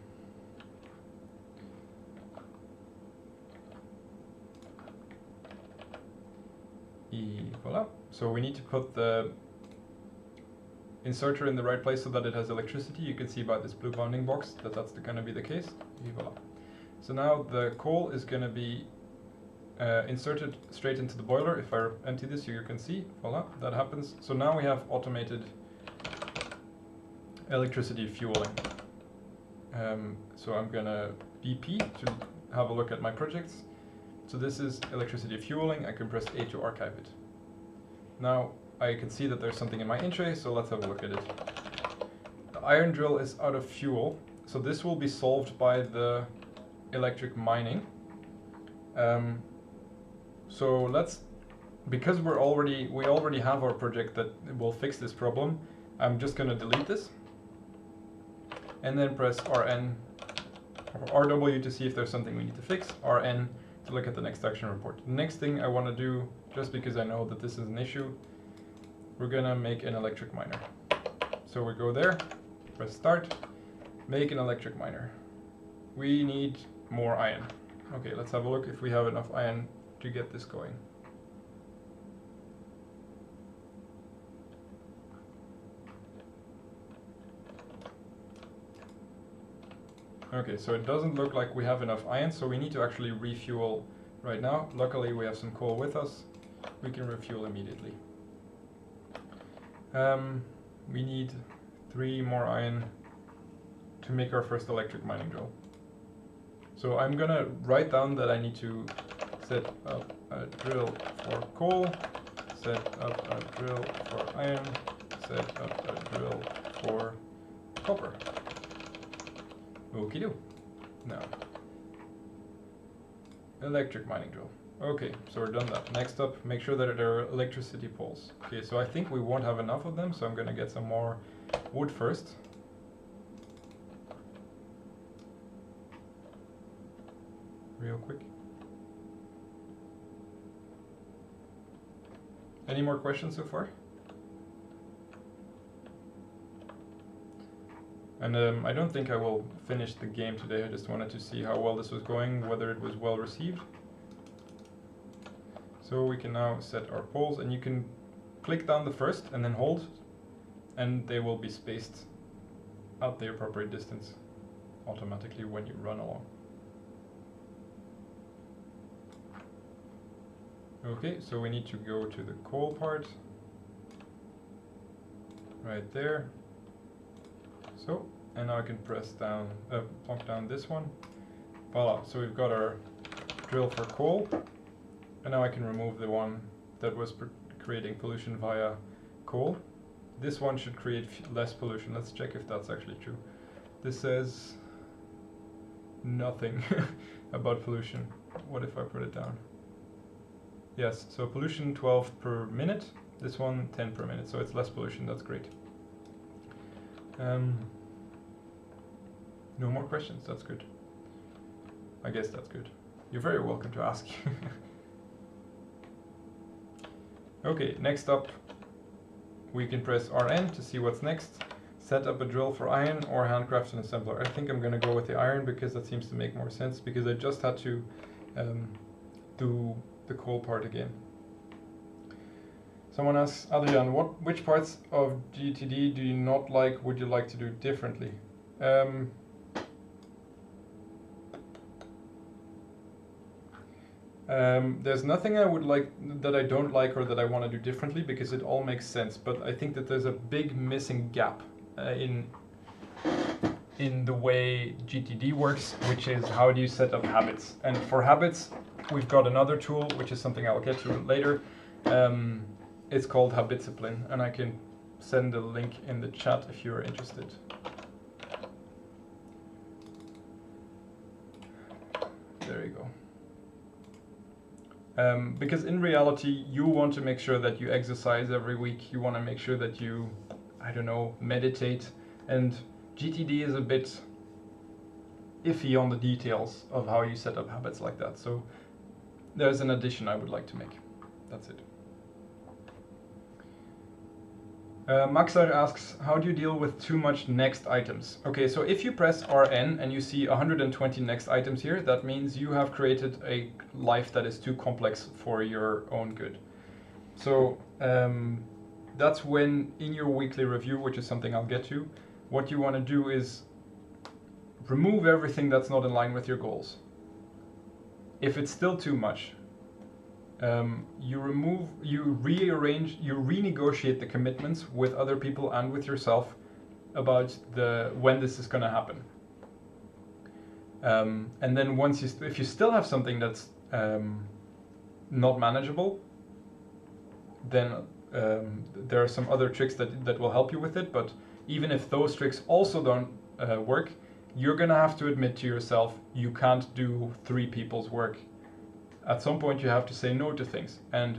Voila. So we need to put the inserter in the right place so that it has electricity. You can see by this blue bounding box that that's going to be the case. Voila. So now the coal is going to be inserted straight into the boiler. If I empty this, you can see, voila, that happens. So now we have automated electricity fueling. So I'm going to BP to have a look at my projects. So this is electricity fueling. I can press A to archive it. Now I can see that there's something in my int tray, so let's have a look at it. The iron drill is out of fuel, so this will be solved by the electric mining. So let's, because we already have our project that will fix this problem, I'm just going to delete this and then press RN or RW to see if there's something we need to fix, RN to look at the next action report. The next thing I want to do, just because I know that this is an issue, we're gonna make an electric miner. So we go there, press start, make an electric miner. We need more iron. Okay, let's have a look if we have enough iron to get this going. Okay, so it doesn't look like we have enough iron, so we need to actually refuel right now. Luckily we have some coal with us. We can refuel immediately. We need 3 more iron to make our first electric mining drill. So I'm gonna write down that I need to set up a drill for coal, set up a drill for iron, set up a drill for copper. Okie do. Now, electric mining drill. Okay, so we're done that. Next up, make sure that there are electricity poles. Okay, so I think we won't have enough of them, so I'm gonna get some more wood first. Real quick. Any more questions so far? And I don't think I will finish the game today. I just wanted to see how well this was going, whether it was well received. So we can now set our poles, and you can click down the first and then hold, and they will be spaced out the appropriate distance automatically when you run along. Okay, so we need to go to the coal part, right there. So, and now I can press down, plonk down this one. Voila, so we've got our drill for coal, and now I can remove the one that was creating pollution via coal. This one should create less pollution. Let's check if that's actually true. This says nothing about pollution. What if I put it down? Yes, so pollution 12 per minute, this one 10 per minute, so it's less pollution, that's great. No more questions, that's good. I guess that's good. You're very welcome to ask. Okay, next up, we can press RN to see what's next. Set up a drill for iron or handcraft an assembler. I think I'm gonna go with the iron because that seems to make more sense, because I just had to do the coal part again. Someone asks, Adrian, which parts of GTD do you not like, would you like to do differently? There's nothing I would like that I don't like or that I want to do differently, because it all makes sense. But I think that there's a big missing gap in the way GTD works, which is how do you set up habits. And for habits, we've got another tool, which is something I'll get to later. It's called Habitscipline, and I can send a link in the chat if you're interested. There you go. Because in reality, you want to make sure that you exercise every week. You want to make sure that you, I don't know, meditate. And GTD is a bit iffy on the details of how you set up habits like that. So there's an addition I would like to make. That's it. Maxar asks, how do you deal with too much next items? Okay, so if you press RN and you see 120 next items here, that means you have created a life that is too complex for your own good. So that's when in your weekly review, which is something I'll get to, what you want to do is remove everything that's not in line with your goals. If it's still too much, you renegotiate the commitments with other people and with yourself about when this is going to happen. And then if you still have something that's not manageable, then there are some other tricks that will help you with it. But even if those tricks also don't work, you're going to have to admit to yourself you can't do 3 people's work. At some point you have to say no to things, and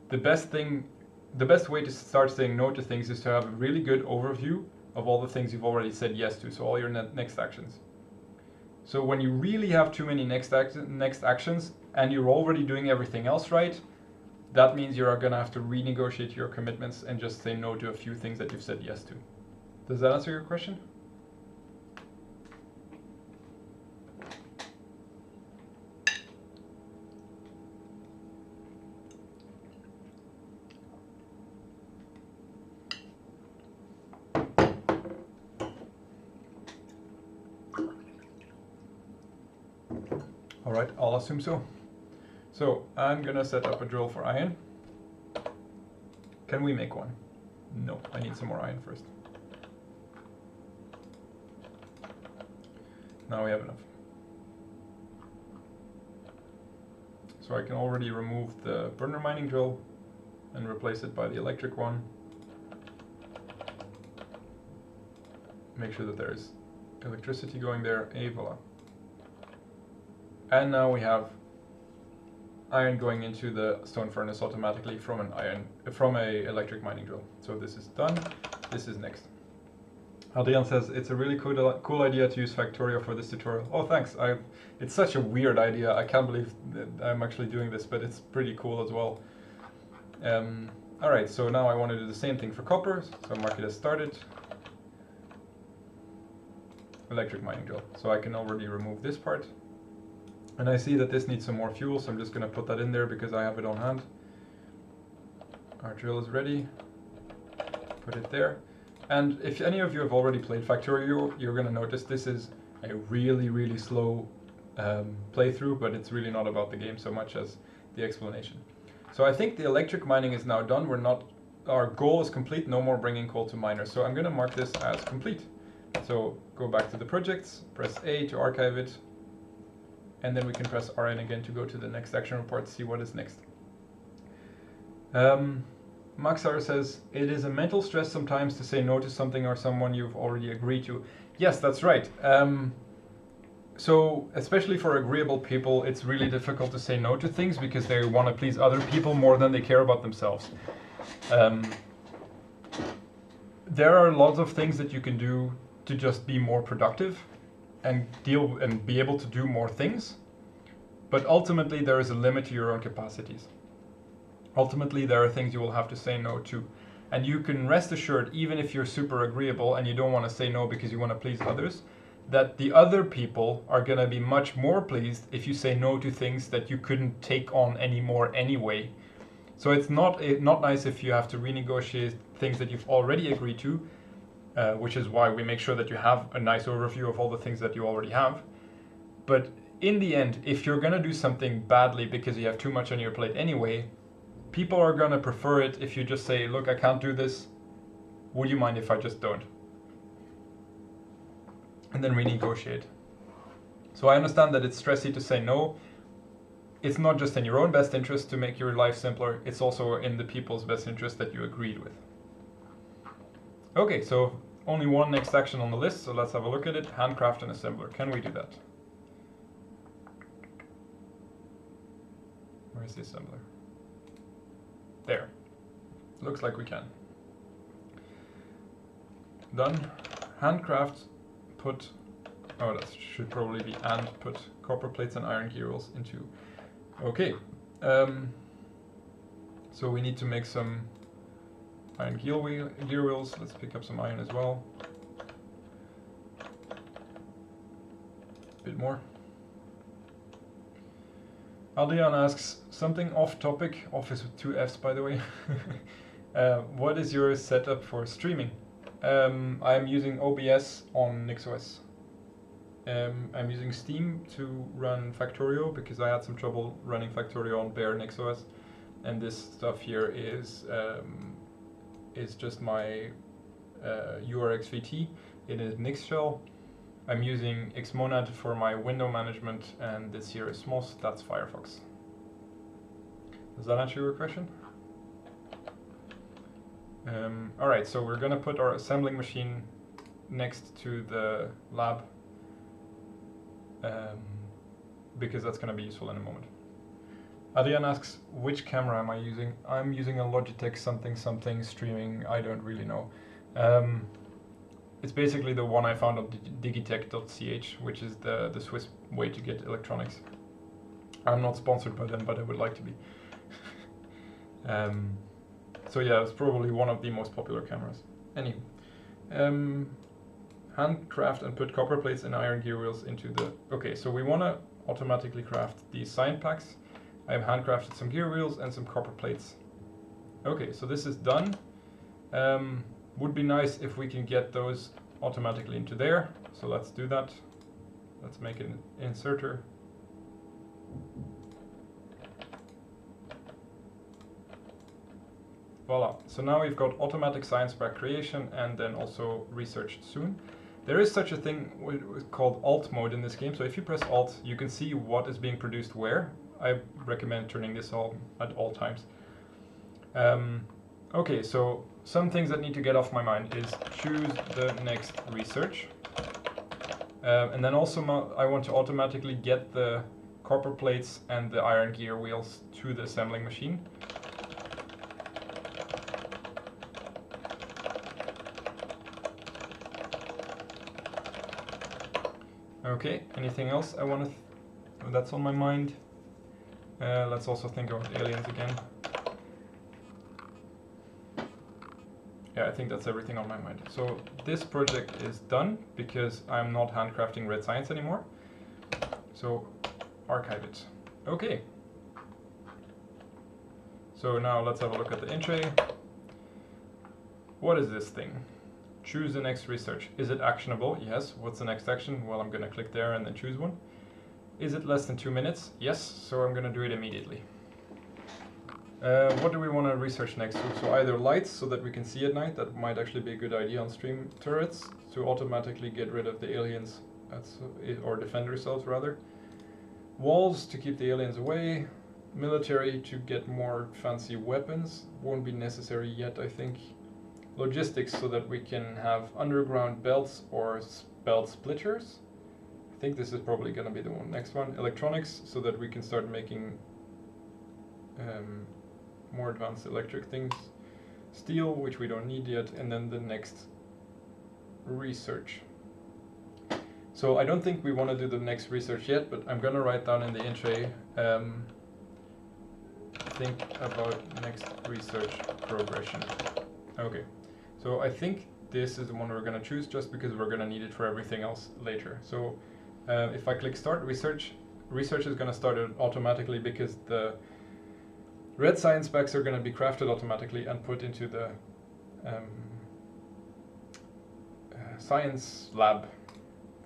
the best way to start saying no to things is to have a really good overview of all the things you've already said yes to, so all your next actions. So when you really have too many next actions and you're already doing everything else right, that means you're going to have to renegotiate your commitments and just say no to a few things that you've said yes to. Does that answer your question? Alright, I'll assume so. So I'm gonna set up a drill for iron. Can we make one? No, I need some more iron first. Now we have enough. So I can already remove the burner mining drill and replace it by the electric one. Make sure that there's electricity going there, et voila. And now we have iron going into the stone furnace automatically from a electric mining drill. So this is done. This is next. Adrian says it's a really cool idea to use Factorio for this tutorial. Oh, thanks. It's such a weird idea. I can't believe that I'm actually doing this, but it's pretty cool as well. All right, so now I want to do the same thing for copper. So mark it as started. Electric mining drill. So I can already remove this part. And I see that this needs some more fuel, so I'm just going to put that in there because I have it on hand. Our drill is ready. Put it there. And if any of you have already played Factorio, you're going to notice this is a really, really slow playthrough, but it's really not about the game so much as the explanation. So I think the electric mining is now done. Our goal is complete, no more bringing coal to miners. So I'm going to mark this as complete. So go back to the projects, press A to archive it, and then we can press RN again to go to the next action report, see what is next. Maxar says, it is a mental stress sometimes to say no to something or someone you've already agreed to. Yes, that's right. So, especially for agreeable people, it's really difficult to say no to things because they want to please other people more than they care about themselves. there are lots of things that you can do to just be more productive and deal and be able to do more things. But ultimately, there is a limit to your own capacities. Ultimately, there are things you will have to say no to. And you can rest assured, even if you're super agreeable and you don't want to say no because you want to please others, that the other people are going to be much more pleased if you say no to things that you couldn't take on anymore anyway. So it's not nice if you have to renegotiate things that you've already agreed to, which is why we make sure that you have a nice overview of all the things that you already have. But in the end, if you're going to do something badly because you have too much on your plate anyway, people are going to prefer it if you just say, look, I can't do this. Would you mind if I just don't? And then renegotiate. So I understand that it's stressy to say no. It's not just in your own best interest to make your life simpler, it's also in the people's best interest that you agreed with. Okay, so only one next action on the list, so let's have a look at it. Handcraft an assembler. Can we do that? Where is the assembler? There. Looks like we can. Done. Handcraft put, oh, that should probably be and put copper plates and iron gear wheels into. Okay. So we need to make some iron gear wheels. Let's pick up some iron as well. A bit more. Adrian asks, something off topic, office with 2 F's by the way. What is your setup for streaming? I'm using OBS on NixOS. I'm using Steam to run Factorio because I had some trouble running Factorio on bare NixOS, and this stuff here is just my URXVT. It is Nix shell. I'm using Xmonad for my window management, and this here is Smos. That's Firefox. Does that answer your question? Alright, so we're gonna put our assembling machine next to the lab because that's gonna be useful in a moment. Adrian asks, which camera am I using? I'm using a Logitech something streaming, I don't really know. It's basically the one I found on digitech.ch, which is the Swiss way to get electronics. I'm not sponsored by them, but I would like to be. So yeah, it's probably one of the most popular cameras. Anyway, handcraft and put copper plates and iron gear wheels into the... Okay, so we want to automatically craft these sign packs. I have handcrafted some gear wheels and some copper plates. Okay, so this is done. Would be nice if we can get those automatically into there. So let's do that. Let's make an inserter. Voila. So now we've got automatic science pack creation and then also researched soon. There is such a thing called alt mode in this game. So if you press alt, you can see what is being produced where. I recommend turning this on at all times. Okay, so some things that need to get off my mind is choose the next research. And then also I want to automatically get the copper plates and the iron gear wheels to the assembling machine. Okay, anything else I want to that's on my mind? Let's also think about aliens again. Yeah, I think that's everything on my mind. So this project is done because I'm not handcrafting red science anymore. So archive it. Okay. So now let's have a look at the in tray. What is this thing? Choose the next research. Is it actionable? Yes. What's the next action? Well, I'm going to click there and then choose one. Is it less than 2 minutes? Yes. So I'm going to do it immediately. What do we want to research next? So either lights so that we can see at night. That might actually be a good idea on stream turrets to automatically get rid of the aliens or defend ourselves rather. Walls to keep the aliens away. Military to get more fancy weapons. Won't be necessary yet, I think. Logistics so that we can have underground belts or belt splitters. I think this is probably going to be the next one. Electronics so that we can start making more advanced electric things. steel, which we don't need yet, and then the next research. So I don't think we want to do the next research yet, but I'm gonna write down in the intro, think about next research progression. Okay, so I think this is the one we're gonna choose just because we're gonna need it for everything else later. So if I click start research, research is gonna start automatically because the red science specs are gonna be crafted automatically and put into the science lab.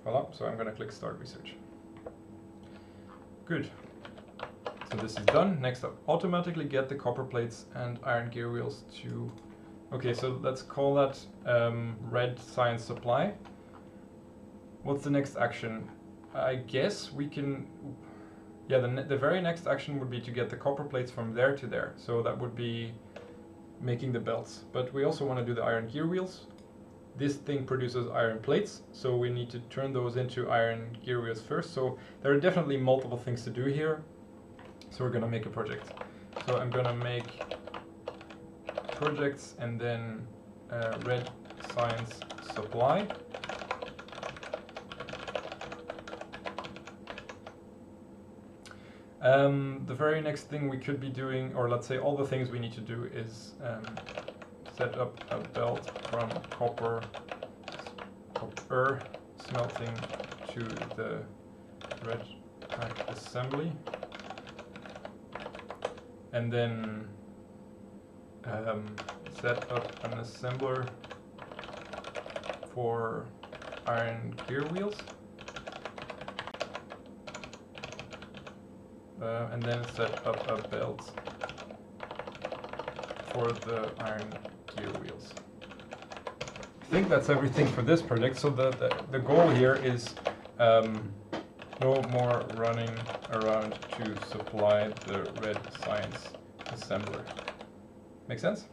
Voila, so I'm gonna click start research. Good. So this is done. Next up, automatically get the copper plates and iron gear wheels to... Okay, so let's call that red science supply. What's the next action? I guess we can... Yeah, the very next action would be to get the copper plates from there to there. So that would be making the belts. But we also want to do the iron gear wheels. This thing produces iron plates, so we need to turn those into iron gear wheels first. So there are definitely multiple things to do here. So we're gonna make a project. So I'm gonna make projects and then red science supply. The very next thing we could be doing, or let's say all the things we need to do is set up a belt from copper smelting to the red pack assembly, and then set up an assembler for iron gear wheels, and then set up a belt for the iron gear wheels. I think that's everything for this project. So the goal here is no more running around to supply the red science assembler. Make sense?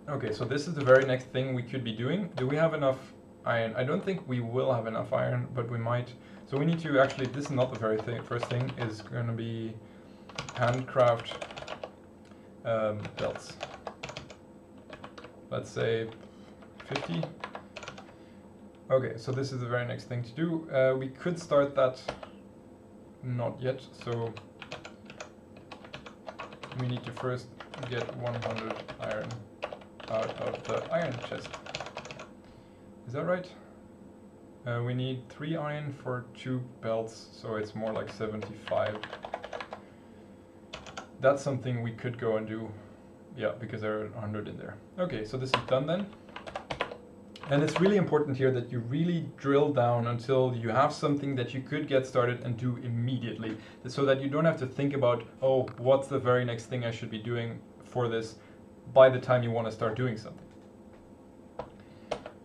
Okay, so this is the very next thing we could be doing. Do we have enough iron? I don't think we will have enough iron, but we might. So we need to actually, this is not the very first thing, is going to be handcraft belts. Let's say 50. Okay, so this is the very next thing to do. We could start that, not yet, so we need to first get 100 iron out of the iron chest. Is that right? We need 3 iron for 2 belts, so it's more like 75. That's something we could go and do, yeah, because there are 100 in there. Okay, so this is done then. And it's really important here that you really drill down until you have something that you could get started and do immediately, so that you don't have to think about, oh, what's the very next thing I should be doing for this by the time you want to start doing something.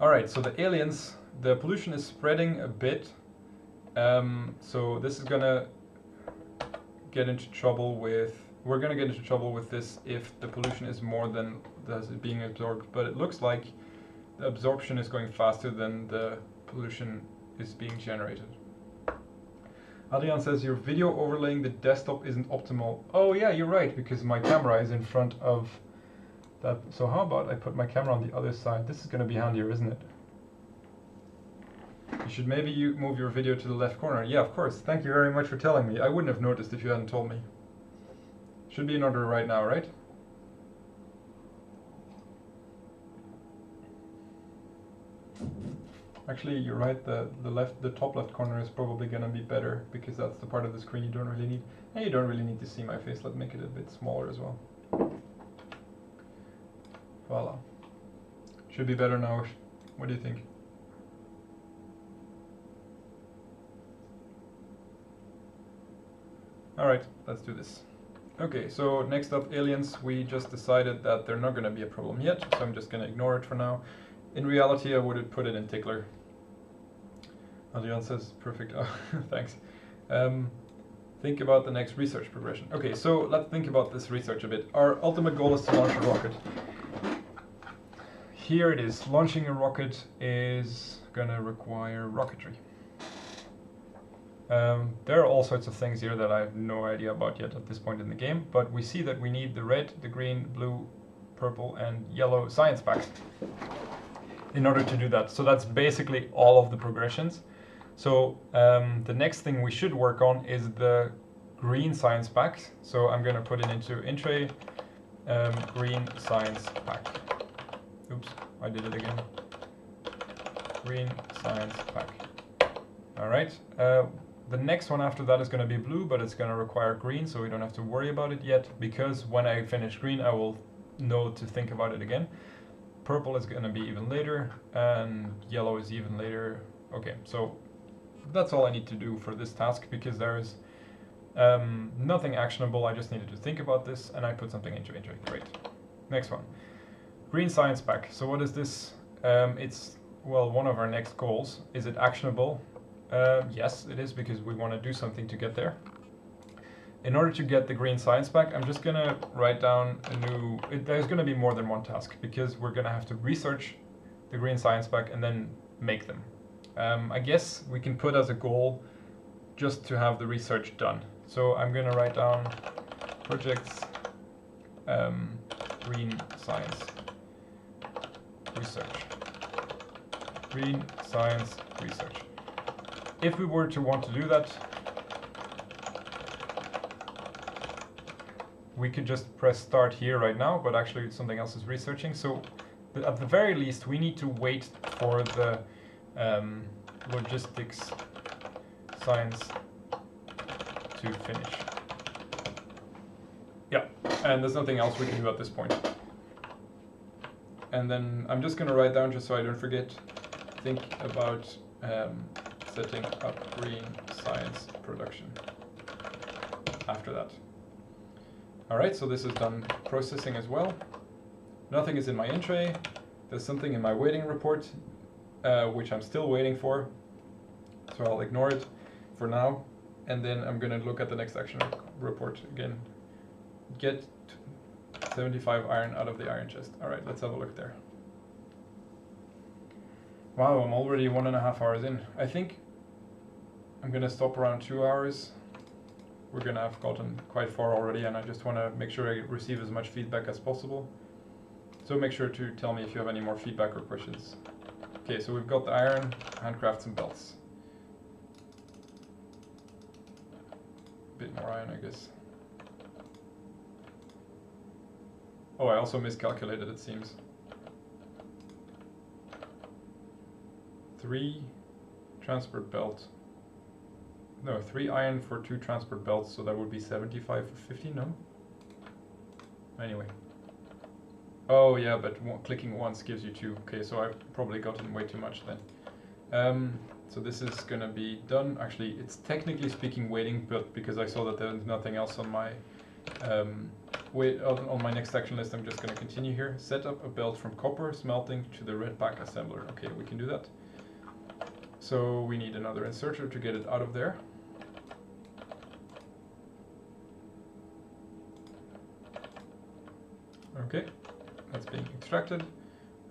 All right, so the aliens, the pollution is spreading a bit. So this is gonna get into trouble with, we're gonna get into trouble with this if the pollution is more than being absorbed, but it looks like the absorption is going faster than the pollution is being generated. Adrian says your video overlaying the desktop isn't optimal. Oh yeah, you're right, because my camera is in front of that. So how about I put my camera on the other side? This is going to be handier, isn't it? You should maybe move your video to the left corner. Yeah, of course. Thank you very much for telling me. I wouldn't have noticed if you hadn't told me. Should be in order right now, right? Actually, you're right. The top left corner is probably going to be better because that's the part of the screen you don't really need. And you don't really need to see my face. Let's make it a bit smaller as well. Voila. Should be better now. What do you think? Alright, let's do this. Okay, so next up, aliens. We just decided that they're not going to be a problem yet, so I'm just going to ignore it for now. In reality, I would put it in tickler. Adrian says, perfect. Oh, thanks. Think about the next research progression. Okay, so let's think about this research a bit. Our ultimate goal is to launch a rocket. Here it is. Launching a rocket is going to require rocketry. There are all sorts of things here that I have no idea about yet at this point in the game, but we see that we need the red, the green, blue, purple, and yellow science packs in order to do that. So that's basically all of the progressions. So the next thing we should work on is the green science packs. So I'm going to put it into in tray green science pack. Oops, I did it again. Green science pack. All right. The next one after that is going to be blue, but it's going to require green, so we don't have to worry about it yet, because when I finish green, I will know to think about it again. Purple is going to be even later, and yellow is even later. Okay, so that's all I need to do for this task, because there is nothing actionable. I just needed to think about this, and I put something into it. Great. Next one. Green science pack. So what is this? It's, well, one of our next goals. Is it actionable? Yes, it is, because we want to do something to get there. In order to get the green science pack, I'm just going to write down a new... there's going to be more than one task, because we're going to have to research the green science pack and then make them. I guess we can put as a goal just to have the research done. So I'm going to write down projects green science research. Green science research. If we were to want to do that, we could just press start here right now, but actually something else is researching. So at the very least, we need to wait for the logistics science to finish. Yeah, and there's nothing else we can do at this point. And then I'm just going to write down, just so I don't forget, think about setting up green science production after that. Alright, so this is done processing as well. Nothing is in my in tray. There's something in my waiting report, which I'm still waiting for. So I'll ignore it for now. And then I'm going to look at the next action report again. Get 75 iron out of the iron chest. Alright, let's have a look there. Wow, I'm already 1.5 hours in. I think I'm going to stop around 2 hours. We're going to have gotten quite far already, and I just want to make sure I receive as much feedback as possible. So make sure to tell me if you have any more feedback or questions. Okay, so we've got the iron, handcraft some belts. A bit more iron, I guess. Oh, I also miscalculated, it seems. 3 transport belt. No, 3 iron for 2 transport belts, so that would be 75 for 50, no? Anyway. Oh yeah, but clicking once gives you 2. Okay, so I've probably gotten way too much then. So this is gonna be done. Actually, it's technically speaking waiting, but because I saw that there's nothing else on my on my next action list, I'm just gonna continue here. Set up a belt from copper smelting to the red pack assembler. Okay, we can do that. So we need another inserter to get it out of there. Okay, that's being extracted,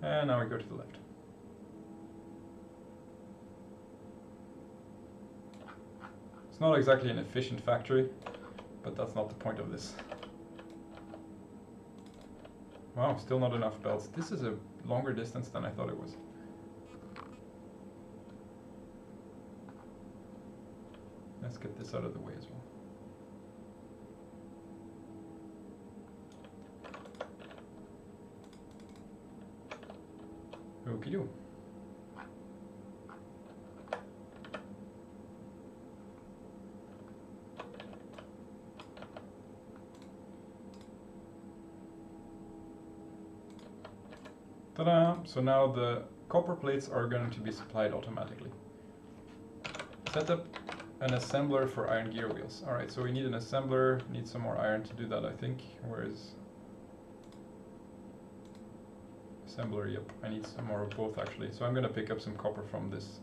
and now we go to the left. It's not exactly an efficient factory, but that's not the point of this. Wow, still not enough belts. This is a longer distance than I thought it was. Let's get this out of the way as well. Okie do. Ta-da! So now the copper plates are going to be supplied automatically. Set up an assembler for iron gear wheels. Alright, so we need an assembler, need some more iron to do that, I think. Where is assembler? Yep, I need some more of both actually. So I'm going to pick up some copper from this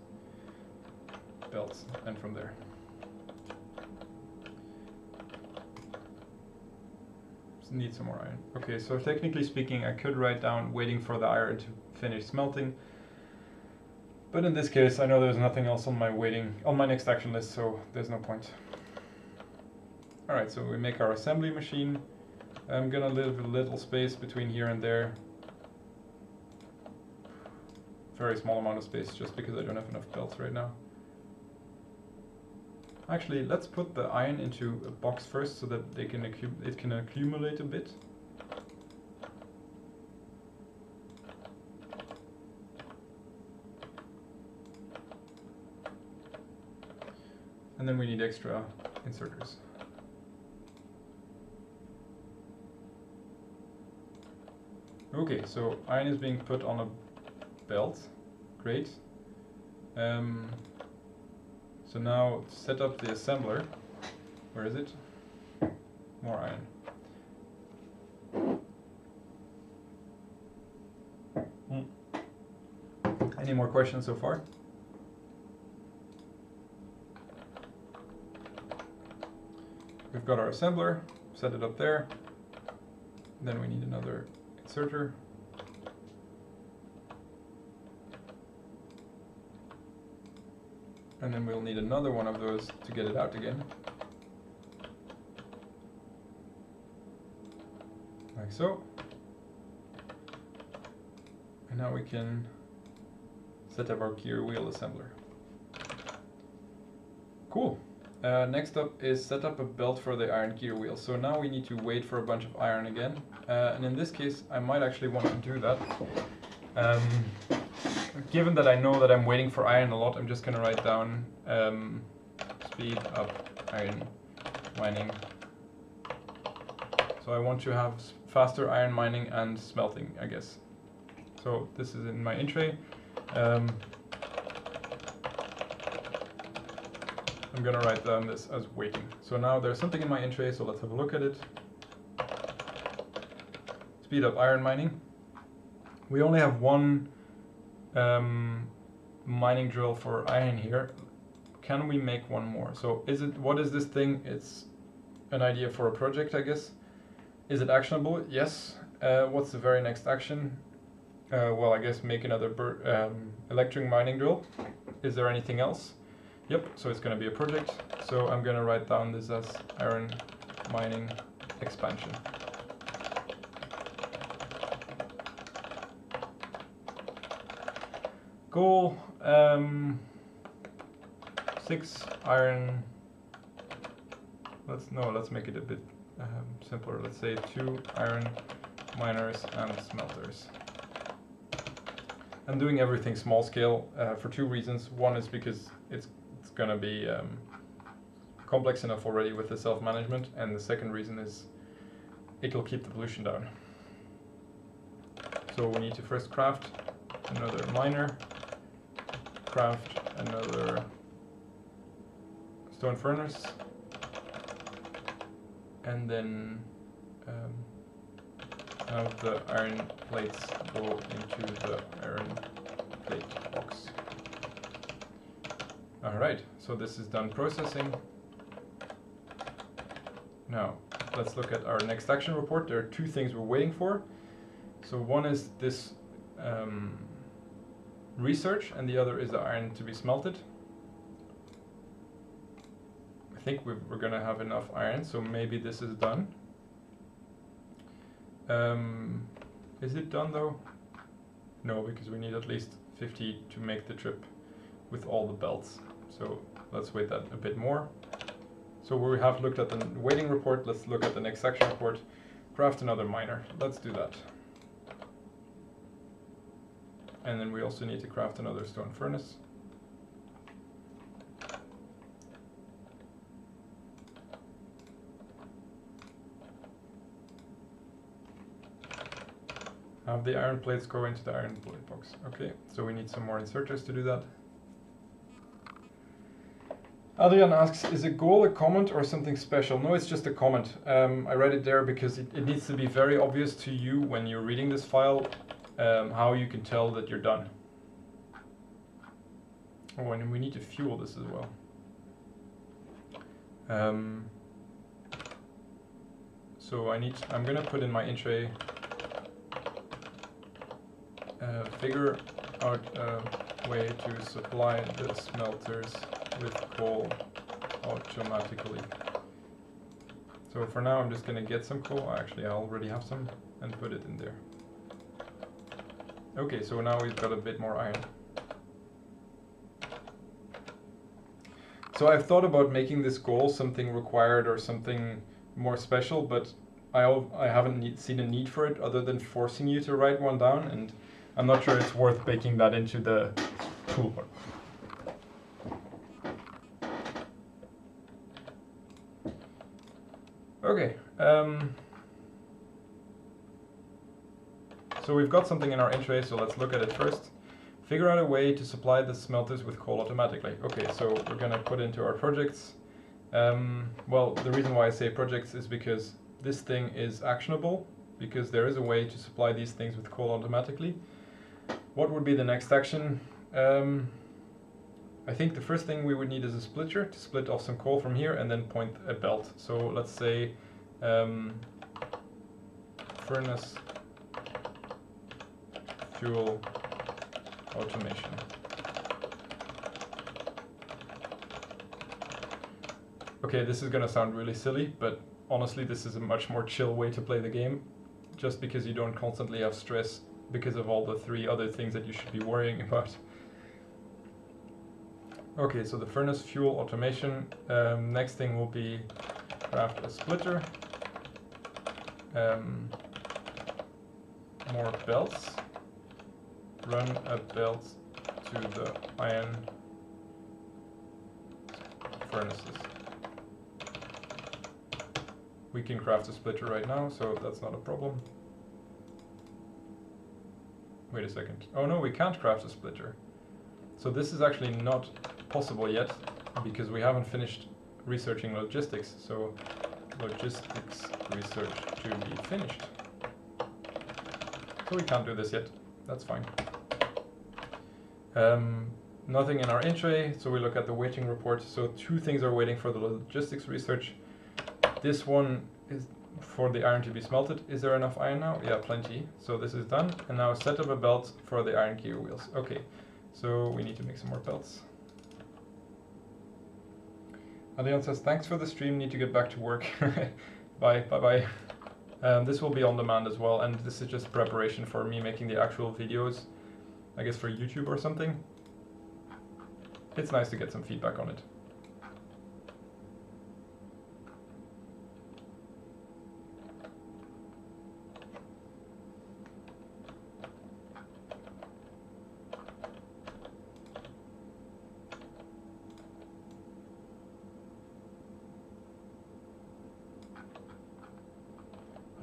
belt and from there. Need some more iron. Okay, so technically speaking, I could write down waiting for the iron to finish smelting, But in this case, I know there's nothing else on my next action list, so there's no point. All right, so we make our assembly machine. I'm gonna leave a little space between here and there. Very small amount of space, just because I don't have enough belts right now. Actually, let's put the iron into a box first so that it can accumulate a bit. And then we need extra inserters. Okay, so iron is being put on a belt. Great. So now set up the assembler. Where is it? More iron. Any more questions so far? We've got our assembler, set it up there. Then we need another inserter. And then we'll need another one of those to get it out again. Like so. And now we can set up our gear wheel assembler. Cool. Next up is set up a belt for the iron gear wheel. So now we need to wait for a bunch of iron again. And in this case, I might actually want to do that. Given that I know that I'm waiting for iron a lot, I'm just going to write down speed up iron mining. So I want to have faster iron mining and smelting, I guess. So this is in my in tray. I'm going to write down this as waiting. So now there's something in my in tray, so let's have a look at it. Speed up iron mining. We only have one mining drill for iron here. Can we make one more? So what is this thing? It's an idea for a project, I guess. Is it actionable? Yes. What's the very next action? Well, I guess make another electric mining drill. Is there anything else? Yep, so it's going to be a project. So I'm going to write down this as iron mining expansion. Goal, 6 iron, let's make it a bit simpler. Let's say 2 iron miners and smelters. I'm doing everything small scale for 2 reasons. One is because it's going to be complex enough already with the self-management, and the second reason is it will keep the pollution down. So we need to first craft another miner, craft another stone furnace, and then have the iron plates go into the iron plate box. Alright, so this is done processing. Now, let's look at our next action report. There are 2 things we're waiting for. So one is this research, and the other is the iron to be smelted. I think we're going to have enough iron, so maybe this is done. Is it done though? No, because we need at least 50 to make the trip with all the belts. So let's wait that a bit more. So we have looked at the waiting report. Let's look at the next action report. Craft another miner. Let's do that. And then we also need to craft another stone furnace. Have the iron plates go into the iron plate box. Okay, so we need some more inserters to do that. Adrian asks, is a goal a comment or something special? No, it's just a comment. I read it there because it needs to be very obvious to you when you're reading this file how you can tell that you're done. Oh, and we need to fuel this as well. So I'm gonna put in my in tray figure out way to supply the smelters with coal automatically. So for now I'm just gonna get some coal, actually I already have some, and put it in there. Okay, so now we've got a bit more iron. So I've thought about making this goal something required or something more special, but I haven't seen a need for it other than forcing you to write one down, and I'm not sure it's worth baking that into the toolbar. Okay, so we've got something in our entry, so let's look at it first. Figure out a way to supply the smelters with coal automatically. Okay, so we're gonna put into our projects. Well, the reason why I say projects is because this thing is actionable, because there is a way to supply these things with coal automatically. What would be the next action? I think the first thing we would need is a splitter to split off some coal from here and then point a belt. So let's say furnace fuel automation. Okay, this is gonna sound really silly, but honestly this is a much more chill way to play the game, just because you don't constantly have stress because of all the 3 other things that you should be worrying about. Okay, so the furnace fuel automation. Next thing will be craft a splitter, more belts, run a belt to the iron furnaces. We can craft a splitter right now, so that's not a problem. Wait a second. Oh no, we can't craft a splitter. So this is actually not possible yet, because we haven't finished researching logistics. So logistics research to be finished. So we can't do this yet. That's fine. Nothing in our entry, so we look at the waiting report. So 2 things are waiting for the logistics research. This one is for the iron to be smelted. Is there enough iron now? Yeah, plenty. So this is done. And now set up a belt for the iron gear wheels. Okay, so we need to make some more belts. Leon says, thanks for the stream, need to get back to work. Bye. This will be on demand as well, and this is just preparation for me making the actual videos, I guess for YouTube or something. It's nice to get some feedback on it.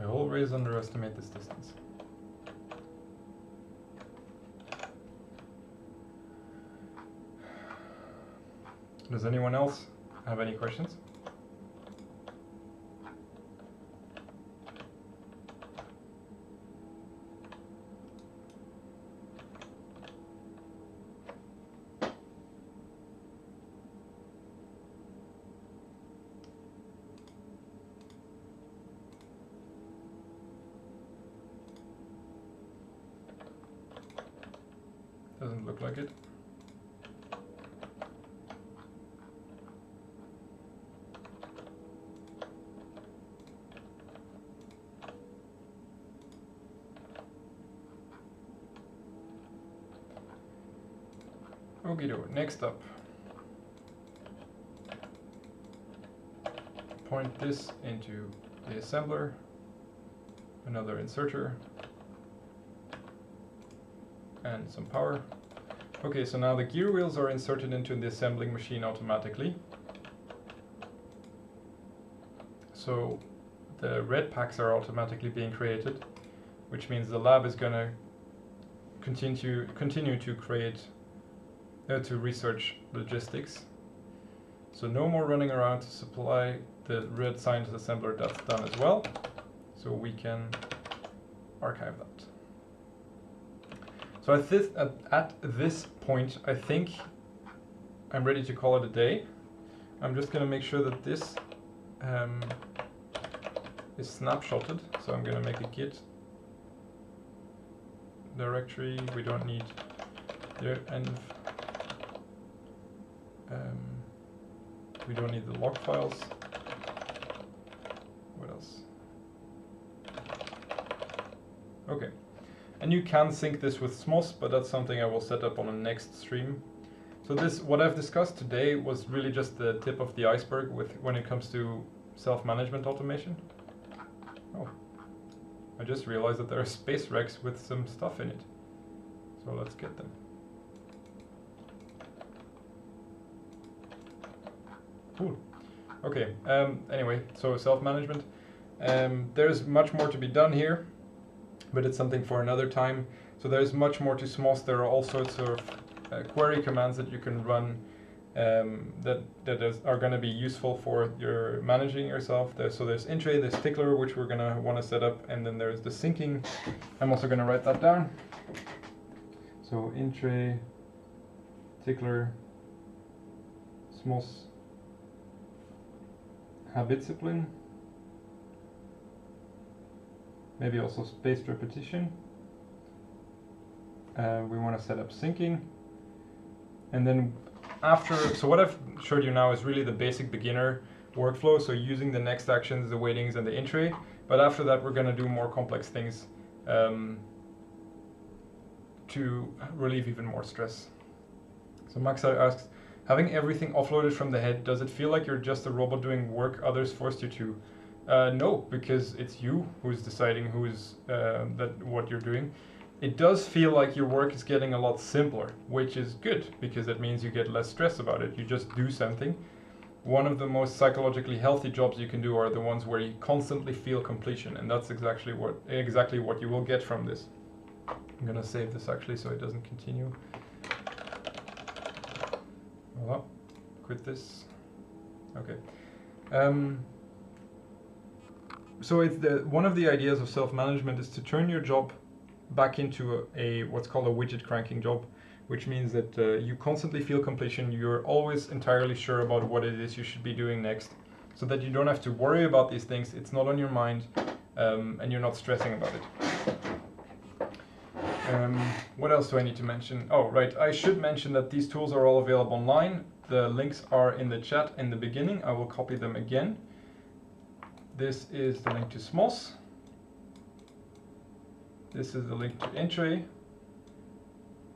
I always underestimate this distance. Does anyone else have any questions? Doesn't look like it. Okido, next up. Point this into the assembler, another inserter, and some power. Okay, so now the gear wheels are inserted into the assembling machine automatically. So the red packs are automatically being created, which means the lab is going to continue to create to research logistics. So no more running around to supply the red scientist assembler. That's done as well. So we can archive that. So at this point, I think I'm ready to call it a day. I'm just going to make sure that this is snapshotted. So I'm going to make a git directory. We don't need there, and we don't need the log files. What else? Okay, and you can sync this with SMOS, but that's something I will set up on the next stream. So what I've discussed today was really just the tip of the iceberg when it comes to self-management automation. Oh, I just realized that there are space racks with some stuff in it. So let's get them. Cool. Okay, anyway, so self-management. There's much more to be done here, but it's something for another time. So there's much more to SMOS. There are all sorts of query commands that you can run that are going to be useful for your managing yourself. So there's intray, there's tickler, which we're going to want to set up, and then there's the syncing. I'm also going to write that down. So intray, tickler, SMOS, habit discipline, maybe also spaced repetition. We want to set up syncing. And then so what I've showed you now is really the basic beginner workflow, so using the next actions, the waitings, and the intray. But after that, we're going to do more complex things to relieve even more stress. So Maxa asks, having everything offloaded from the head, does it feel like you're just a robot doing work others forced you to? No, because it's you who's deciding what you're doing. It does feel like your work is getting a lot simpler, which is good because that means you get less stress about it. You just do something. One of the most psychologically healthy jobs you can do are the ones where you constantly feel completion, and that's exactly what you will get from this. I'm gonna save this actually so it doesn't continue. Well, quit this. Okay. So one of the ideas of self-management is to turn your job back into what's called a widget cranking job, which means that you constantly feel completion. You're always entirely sure about what it is you should be doing next, so that you don't have to worry about these things. It's not on your mind, and you're not stressing about it. What else do I need to mention? Oh, right, I should mention that these tools are all available online. The links are in the chat in the beginning. I will copy them again. This is the link to SMOS. This is the link to intray.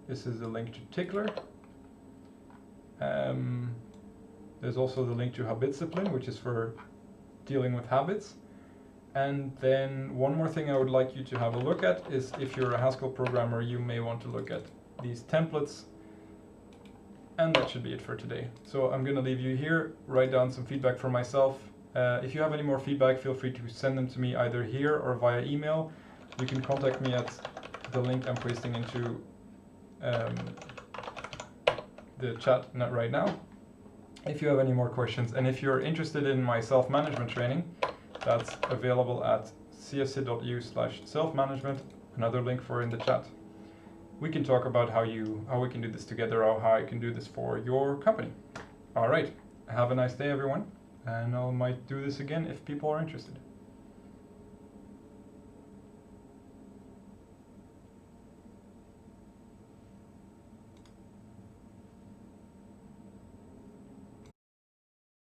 This is the link to tickler. There's also the link to habit discipline, which is for dealing with habits. And then one more thing I would like you to have a look at is, if you're a Haskell programmer, you may want to look at these templates. And that should be it for today. So I'm going to leave you here, write down some feedback for myself. If you have any more feedback, feel free to send them to me either here or via email. You can contact me at the link I'm pasting into the chat right now if you have any more questions. And if you're interested in my self-management training, that's available at csc.eu/self-management, another link for in the chat. We can talk about how we can do this together, or how I can do this for your company. All right, have a nice day, everyone, and I might do this again if people are interested.